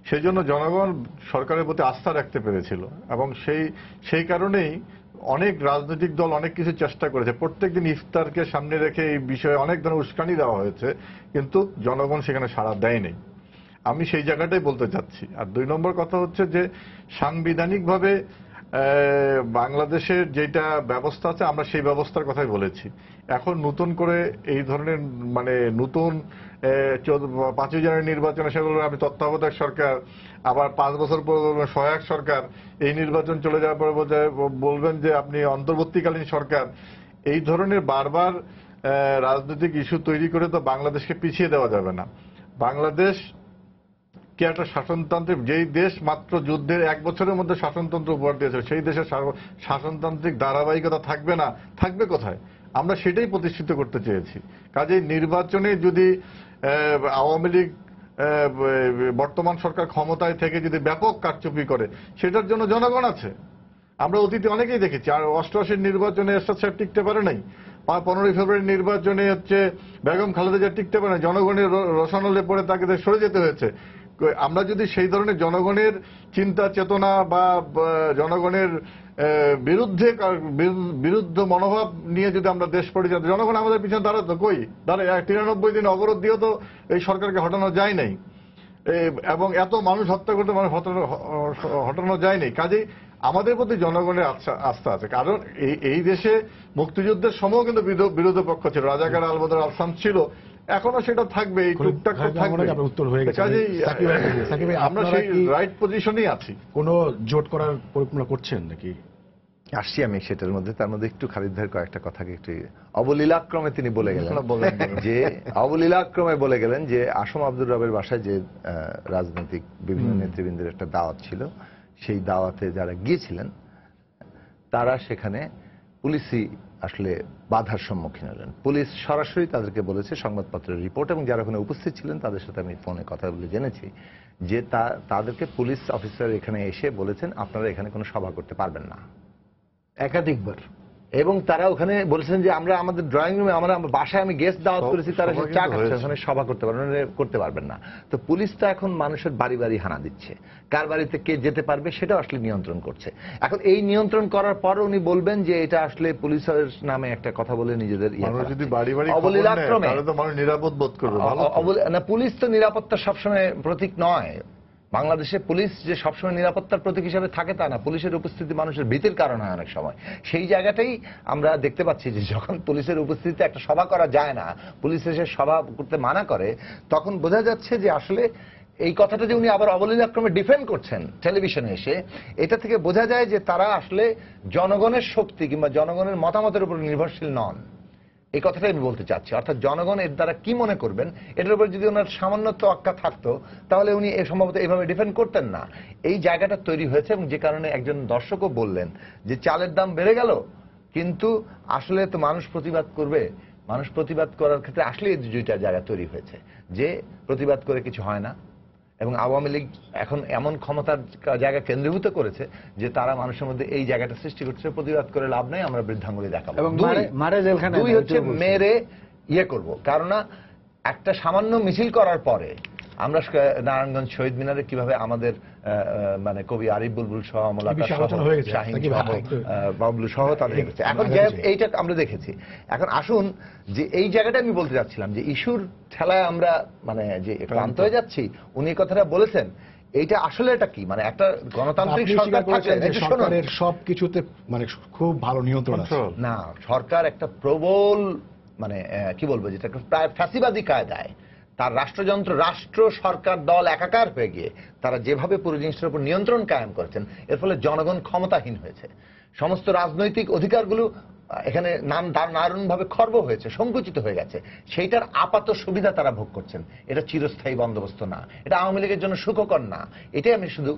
সেই জন্য জনগণ সরকারের প্রতি আস্থা রাখতে পেরেছিল, এবং সেই কারণেই অনেক রাজনৈতিক দল অনেক কিছু চেষ্টা করেছে। প্রত্যেকদিন ইফতারকে সামনে রেখে এই বিষয়ে অনেক ধরনের উস্কানি দেওয়া হয়েছে, কিন্তু জনগণ সেখানে সাড়া দেয়নি। আমি সেই জায়গাটাই বলতে চাচ্ছি। আর 2 নম্বর কথা হচ্ছে যে সাংবিধানিকভাবে বাংলাদেশের যেটা ব্যবস্থা আছে আমরা সেই ব্যবস্থার কথাই বলেছি। এখন নতুন করে এই ধরনের মানে নতুন 5 জানুয়ারি নির্বাচনে সেগুলো আপনি তত্ত্বাবধায়ক সরকার, আবার 5 বছর পর সহায়ক সরকার, এই নির্বাচন চলে যাওয়ার পরে বলবেন যে আপনি অন্তর্বর্তীকালীন সরকার। এই ধরনের বারবার রাজনৈতিক ইস্যু তৈরি করে তো বাংলাদেশকে পিছিয়ে দেওয়া যাবে না। বাংলাদেশ কি একটা শাসনতান্ত্রিক, যেই দেশ মাত্র যুদ্ধের 1 বছরের মধ্যে শাসনতন্ত্র উপহার দিয়েছে, সেই দেশের শাসনতান্ত্রিক ধারাবাহিকতা থাকবে না, থাকবে কোথায়? আমরা সেটাই প্রতিষ্ঠিত করতে চেয়েছি। কাজেই নির্বাচনে যদি আওয়ামী লীগ বর্তমান সরকার ক্ষমতায় থেকে যদি ব্যাপক কারচুপি করে, সেটার জন্য জনগণ আছে। আমরা অতীতে অনেকেই দেখেছি। আর 88 নির্বাচনে এরশাদ সাহেব টিকতে পারে নাই, 15ই ফেব্রুয়ারি নির্বাচনে হচ্ছে বেগম খালেদা জিয়া টিকতে পারে না, জনগণের রোষানলে পড়ে তাকে সরে যেতে হয়েছে। আমরা যদি সেই ধরনের জনগণের চিন্তা চেতনা বা জনগণের বিরুদ্ধ মনোভাব নিয়ে যদি আমরা দেশ পরিচালনা, জনগণ আমাদের পিছনে দাঁড়াতো কই? 93 দিন অবরোধ দিয়েও তো এই সরকারকে হটানো যায় নাই, এবং এত মানুষ হত্যা করতে মানুষ হটানো যায়নি। কাজেই আমাদের প্রতি জনগণের আস্থা আছে। কারণ এই দেশে মুক্তিযুদ্ধের সময় কিন্তু বিরোধী পক্ষ ছিল, রাজাকার আলবদর আলসাম ছিল, এখনো সেটা থাকবে, এই টুকটাক থাকবে। আমরা সেই রাইট পজিশনেই আছি। কোনো জোট করার পরিকল্পনা করছেন নাকি? আসছি আমি সেটার মধ্যে। তার মধ্যে একটু খালিদ ভাইয়ের কয়েকটা কথাকে একটু অবলীলাক্রমে তিনি বলে গেলেন যে অবলীলাক্রমে বলে গেলেন যে আসম আব্দুর রবের বাসায় যে রাজনৈতিক বিভিন্ন নেতৃবৃন্দের একটা দাওয়াত ছিল, সেই দাওয়াতে যারা গিয়েছিলেন তারা সেখানে পুলিশি আসলে বাধার সম্মুখীন হলেন। পুলিশ সরাসরি তাদেরকে বলেছে, সংবাদপত্রের রিপোর্ট এবং যারা ওখানে উপস্থিত ছিলেন তাদের সাথে আমি ফোনে কথা বলে জেনেছি যে তাদেরকে পুলিশ অফিসার এখানে এসে বলেছেন আপনারা এখানে কোনো সভা করতে পারবেন না একাধিকবার। এবং তারা ওখানে বলেছেন যে আমরা আমাদের ড্রয়িং রুমে আমরা বাসায় আমি গেস্ট দাওয়াত করেছি, তারা সভা চা কিন্তু খাচ্ছে, হয়েছে। ওখানে সভা করতে পারবেন না। তো পুলিশ তো এখন মানুষের বাড়ি বাড়ি হানা দিচ্ছে, কার বাড়িতে কে যেতে পারবে সেটা আসলে নিয়ন্ত্রণ করছে। এখন এই নিয়ন্ত্রণ করার পর উনি বলবেন যে এটা আসলে পুলিশের নামে একটা কথা বলে নিজেদের মানুষ যদি বাড়ি বাড়ি অবলীলাক্রমে তাহলে তো মানুষ নিরাপদ বোধ করবে। ভালো তো। না, পুলিশ তো নিরাপত্তার সবসময় প্রতীক নয়। বাংলাদেশে পুলিশ যে সবসময় নিরাপত্তার প্রতীক হিসাবে থাকে তা না, পুলিশের উপস্থিতি মানুষের ভীতির কারণ হয় অনেক সময়। সেই জায়গাটাই আমরা দেখতে পাচ্ছি যে যখন পুলিশের উপস্থিতিতে একটা সভা করা যায় না, পুলিশ এসে সভা করতে মানা করে, তখন বোঝা যাচ্ছে যে আসলে এই কথাটা যে উনি আবার অবলীলাক্রমে ডিফেন্ড করছেন টেলিভিশনে এসে, এটা থেকে বোঝা যায় যে তারা আসলে জনগণের শক্তি কিংবা জনগণের মতামতের উপর নির্ভরশীল নন। এই কথাটাই আমি বলতে চাচ্ছি। অর্থাৎ জনগণ এর দ্বারা কি মনে করবেন এটার উপর যদি ওনার সামান্য তোয়াক্কা থাকতো তাহলে উনি সম্ভবত এইভাবে ডিফেন্ড করতেন না। এই জায়গাটা তৈরি হয়েছে এবং যে কারণে একজন দর্শকও বললেন যে চালের দাম বেড়ে গেল, কিন্তু আসলে তো মানুষ প্রতিবাদ করবে। মানুষ প্রতিবাদ করার ক্ষেত্রে আসলে এই দুইটা জায়গা তৈরি হয়েছে যে প্রতিবাদ করে কিছু হয় না, এবং আওয়ামী লীগ এখন এমন ক্ষমতার জায়গা কেন্দ্রীভূত করেছে যে তারা মানুষের মধ্যে এই জায়গাটা সৃষ্টি করছে, প্রতিবাদ করে লাভ নেই, আমরা বৃদ্ধাঙ্গুলি দেখাবো। এবং মারে জেলখানে দুই হচ্ছে মেরে ইয়ে করব। কারণ একটা সামান্য মিছিল করার পরে আমরা নারায়ণগঞ্জ শহীদ মিনারে কিভাবে আমাদের মানে কবি আরিফ বুলবুল সহ শাহীন বাবলু সহ তাদের দেখেছে। এখন এইটা আমরা দেখেছি। এখন আসুন যে এই জায়গাটা আমি বলতে যাচ্ছিলাম যে ইস্যুর ঠেলায় আমরা মানে যে ক্লান্ত হয়ে যাচ্ছি, উনি এই কথাটা বলেছেন। এইটা আসলে এটা কি মানে একটা গণতান্ত্রিক সরকার থাকলে সরকারের সবকিছুতে মানে খুব ভালো নিয়ন্ত্রণ আছে না, সরকার একটা প্রবল মানে কি বলবো যেটা প্রায় ফ্যাসিবাদী কায়দায় তার রাষ্ট্রযন্ত্র রাষ্ট্র সরকার দল একাকার হয়ে গিয়ে তারা যেভাবে পুরো জিনিসটার উপর নিয়ন্ত্রণ কায়েম করেছেন, এর ফলে জনগণ ক্ষমতাহীন হয়েছে। সমস্ত রাজনৈতিক অধিকারগুলো এখানে নানানভাবে খর্ব হয়েছে, সংকুচিত হয়ে গেছে। সেইটার আপাত সুবিধা তারা ভোগ করছেন। এটা চিরস্থায়ী বন্দোবস্ত না, এটা আওয়ামী লীগের জন্য সুখকর না। এটাই আমি শুধু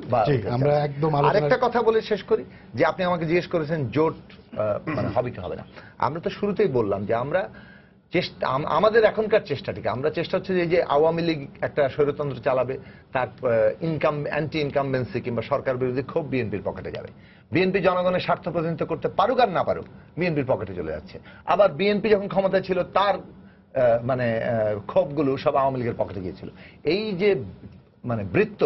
আমরা একদম আরেকটা কথা বলে শেষ করি যে আপনি আমাকে জিজ্ঞেস করেছেন জোট মানে হবে কি হবে না। আমরা তো শুরুতেই বললাম যে আমরা চেষ্টা, আমাদের এখনকার চেষ্টাটিকে আমরা চেষ্টা হচ্ছে যে আওয়ামী লীগ একটা স্বৈরতন্ত্র চালাবে, তার অ্যান্টি ইনকামবেন্সি কিংবা সরকার বিরোধী ক্ষোভ বিএনপির পকেটে যাবে। বিএনপি জনগণের স্বার্থ প্রতিনিধিত্ব করতে পারুক আর না পারুক বিএনপির পকেটে চলে যাচ্ছে। আবার বিএনপি যখন ক্ষমতায় ছিল তার মানে ক্ষোভগুলো সব আওয়ামী লীগের পকেটে গিয়েছিল। এই যে মানে বৃত্ত,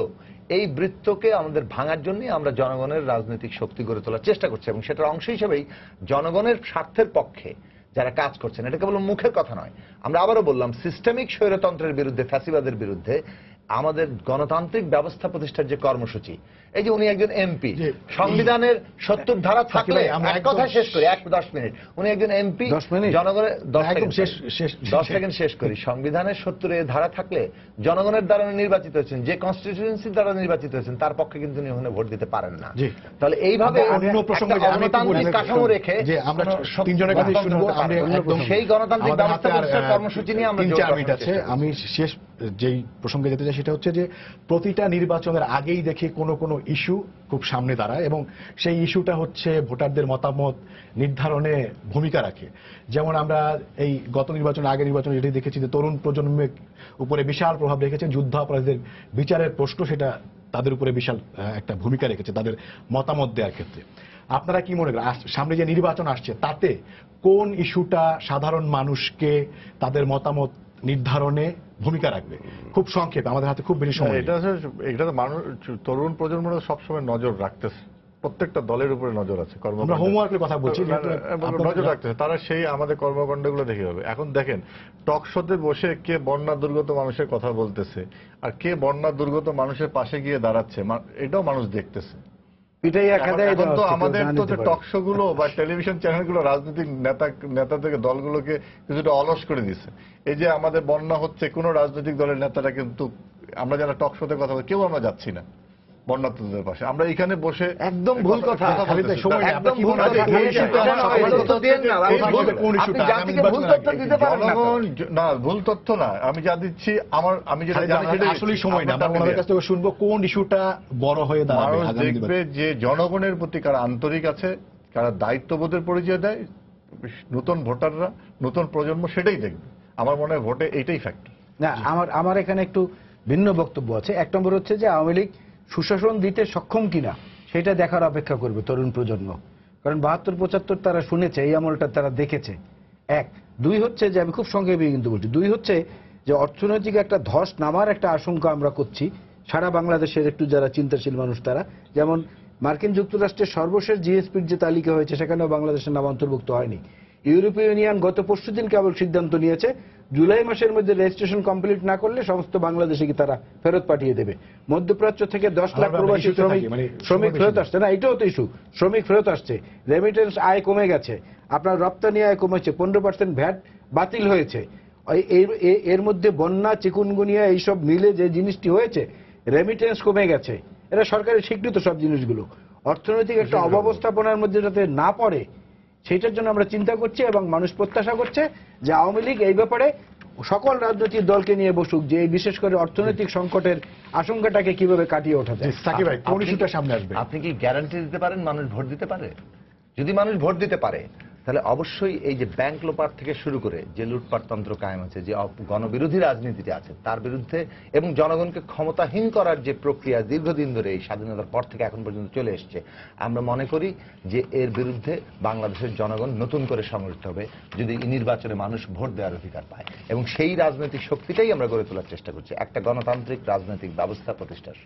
এই বৃত্তকে আমাদের ভাঙার জন্যই আমরা জনগণের রাজনৈতিক শক্তি গড়ে তোলার চেষ্টা করছি এবং সেটার অংশ হিসেবেই জনগণের স্বার্থের পক্ষে যারা কাজ করছেন, এটা কেবল মুখের কথা নয়। আমরা আবারও বললাম সিস্টেমিক স্বৈরতন্ত্রের বিরুদ্ধে, ফ্যাসিবাদের বিরুদ্ধে আমাদের গণতান্ত্রিক ব্যবস্থা প্রতিষ্ঠার যে কর্মসূচি, এই যে উনি একজন এমপি, সংবিধানের 70 ধারা থাকলে এক কথা শেষ করি 10 মিনিট, উনি একজন এমপি, জনগণের 10 সেকেন্ড শেষ করি, সংবিধানের 70 ধারা থাকলে জনগণের দ্বারা নির্বাচিত হয়েছেন, যে কনস্টিটিউয়েন্সির দ্বারা নির্বাচিত হয়েছেন, তার পক্ষে কিন্তু উনি ওখানে ভোট দিতে পারেন না। তাহলে এইভাবে গণতান্ত্রিক কাঠামো রেখে যে আমরা তিনজনের কাছে শুনবো, সেই গণতান্ত্রিক ব্যবস্থা প্রতিষ্ঠার কর্মসূচি নিয়ে আমরা 3-4 মিনিট আছে। আমি শেষ যেই প্রসঙ্গে যেতে চাই সেটা হচ্ছে যে প্রতিটা নির্বাচনের আগেই দেখি কোনো কোনো ইস্যু খুব সামনে দাঁড়ায় এবং সেই ইস্যুটা হচ্ছে ভোটারদের মতামত নির্ধারণে ভূমিকা রাখে। যেমন আমরা এই গত নির্বাচন, আগের নির্বাচনে যেটি দেখেছি যে তরুণ প্রজন্মের উপরে বিশাল প্রভাব রেখেছে, যুদ্ধাপরাধীদের বিচারের প্রশ্ন সেটা তাদের উপরে বিশাল একটা ভূমিকা রেখেছে তাদের মতামত দেওয়ার ক্ষেত্রে। আপনারা কি মনে করেন সামনে যে নির্বাচন আসছে তাতে কোন ইস্যুটা সাধারণ মানুষকে তাদের মতামত নির্ধারণে ভূমিকা রাখবে? খুব সংক্ষেপে, আমাদের হাতে খুব বেশি সময়। এটা তো মানুষ, তরুণ প্রজন্মরা সবসময় নজর রাখতেছে, প্রত্যেকটা দলের উপরে নজর আছে, আমরা হোমওয়ার্কের কথা বলছি, নজর রাখতেছে তারা, সেই আমাদের কর্মকাণ্ডগুলো দেখে হবে। এখন দেখেন টক শোতে বসে কে বন্যা দুর্গত মানুষের কথা বলতেছে আর কে বন্যা দুর্গত মানুষের পাশে গিয়ে দাঁড়াচ্ছে, এটাও মানুষ দেখতেছে। এখন তো আমাদের তো টক শো গুলো বা টেলিভিশন চ্যানেলগুলো রাজনৈতিক নেতা থেকে দলগুলোকে কিছুটা অলস করে দিচ্ছে। এই যে আমাদের বন্যা হচ্ছে, কোন রাজনৈতিক দলের নেতারা কিন্তু, আমরা যারা টক শোতে কথা বলি কেউ আমরা যাচ্ছি না বন্যার্থীদের পাশে, আমরা এখানে বসে একদম ভুল কথা, একদম ভুল না, ভুল তথ্য না, আমি যা দিচ্ছি আমি যেটা আসলে সময় না, আমাদের কাছ থেকে শুনবো কোন ইস্যুটা বড় হয়ে দাঁড়াবে। দেখবে যে জনগণের প্রতি কারা আন্তরিক আছে, কারা দায়িত্ববোধের পরিচয় দেয়, নতুন ভোটাররা, নতুন প্রজন্ম সেটাই দেখবে। আমার মনে হয় ভোটে এইটাই ফ্যাক্টর। না, আমার এখানে একটু ভিন্ন বক্তব্য আছে। এক নম্বর হচ্ছে যে আওয়ামী লীগ সুশাসন দিতে সক্ষম কিনা সেটা দেখার অপেক্ষা করবে তরুণ প্রজন্ম, কারণ 72-75 তারা শুনেছে, এই আমলটা তারা দেখেছে। এক। দুই হচ্ছে যে, আমি খুব সংক্ষেপে কিন্তু বলছি, দুই হচ্ছে যে অর্থনৈতিক একটা ধস নামার একটা আশঙ্কা আমরা করছি সারা বাংলাদেশের একটু যারা চিন্তাশীল মানুষ তারা। যেমন মার্কিন যুক্তরাষ্ট্রের সর্বশেষ জিএসপির যে তালিকা হয়েছে সেখানেও বাংলাদেশের নাম অন্তর্ভুক্ত হয়নি। ইউরোপীয় ইউনিয়ন গত পরশুদিন কেবল সিদ্ধান্ত নিয়েছে জুলাই মাসের মধ্যে রেজিস্ট্রেশন কমপ্লিট না করলে সমস্ত বাংলাদেশে কি তারা ফেরত পাঠিয়ে দেবে। মধ্যপ্রাচ্য থেকে 10 লাখ প্রবাসী শ্রমিক ফেরত আসছে না, এটাও তো ইস্যু। শ্রমিক ফেরত আসছে, রেমিটেন্স আয় কমে গেছে, আপনার রপ্তানি আয় কমেছে, 15% ভ্যাট বাতিল হয়েছে। এর মধ্যে বন্যা, চিকুনগুনিয়া এইসব মিলে যে জিনিসটি হয়েছে, রেমিটেন্স কমে গেছে, এটা সরকারের স্বীকৃত সব জিনিসগুলো। অর্থনৈতিক একটা অব্যবস্থাপনার মধ্যে যাতে না পড়ে সেটার জন্য আমরা চিন্তা করছি, এবং মানুষ প্রত্যাশা করছে যে আওয়ামী লীগ এই ব্যাপারে সকল রাজনৈতিক দলকে নিয়ে বসুক, যে এই বিশেষ করে অর্থনৈতিক সংকটের আশঙ্কাটাকে কিভাবে কাটিয়ে ওঠা যায়। সাকিব ভাই, কোন ইস্যুটা সামনে আসবে? আপনি কি গ্যারান্টি দিতে পারেন মানুষ ভোট দিতে পারে? যদি মানুষ ভোট দিতে পারে তাহলে অবশ্যই এই যে ব্যাংক লোপাট থেকে শুরু করে যে লুটপাট তন্ত্র কায়েম আছে, যে গণবিরোধী রাজনীতিটা আছে তার বিরুদ্ধে, এবং জনগণকে ক্ষমতাহীন করার যে প্রক্রিয়া দীর্ঘদিন ধরে এই স্বাধীনতার পর থেকে এখন পর্যন্ত চলে এসছে, আমরা মনে করি যে এর বিরুদ্ধে বাংলাদেশের জনগণ নতুন করে সংগঠিত হবে যদি এই নির্বাচনে মানুষ ভোট দেওয়ার অধিকার পায়, এবং সেই রাজনৈতিক শক্তিটাই আমরা গড়ে তোলার চেষ্টা করছি, একটা গণতান্ত্রিক রাজনৈতিক ব্যবস্থা প্রতিষ্ঠার।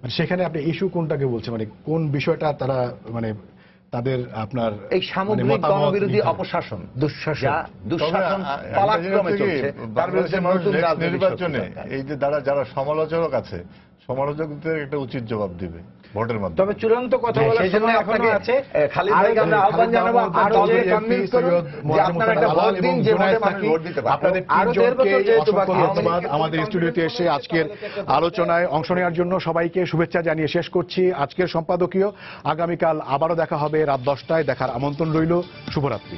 মানে সেখানে আপনি ইস্যু কোনটাকে বলছেন, মানে কোন বিষয়টা তারা মানে তাদের আপনার এই সামগ্রিক গণবিরোধী অপশাসন, দুঃশাসন পালাক্রমে চলছে, তার বিরুদ্ধে নতুন রাজনৈতিক নির্বাচনে এই যে যারা সমালোচক আছে, সমালোচকদের একটা উচিত জবাব দিবে ভোটের মাধ্যমে। তবে চূড়ান্ত কথা বলার সময় এখনো আছে। খালিদ ভাইকে আমরা আহ্বান জানাবো, আরো যে কনভিন্স করুন যে আপনারা একটা ভোট দিন, যে ভোটে মানুষ ভোট দিতে পারে। আপনাদের তিনজনকে অসংখ্য ধন্যবাদ আমাদের স্টুডিওতে এসে আজকের আলোচনায় অংশ নেওয়ার জন্য। সবাইকে শুভেচ্ছা জানিয়ে শেষ করছি আজকের সম্পাদকীয়। আগামীকাল আবারও দেখা হবে রাত 10টায়, দেখার আমন্ত্রণ রইল। শুভরাত্রি।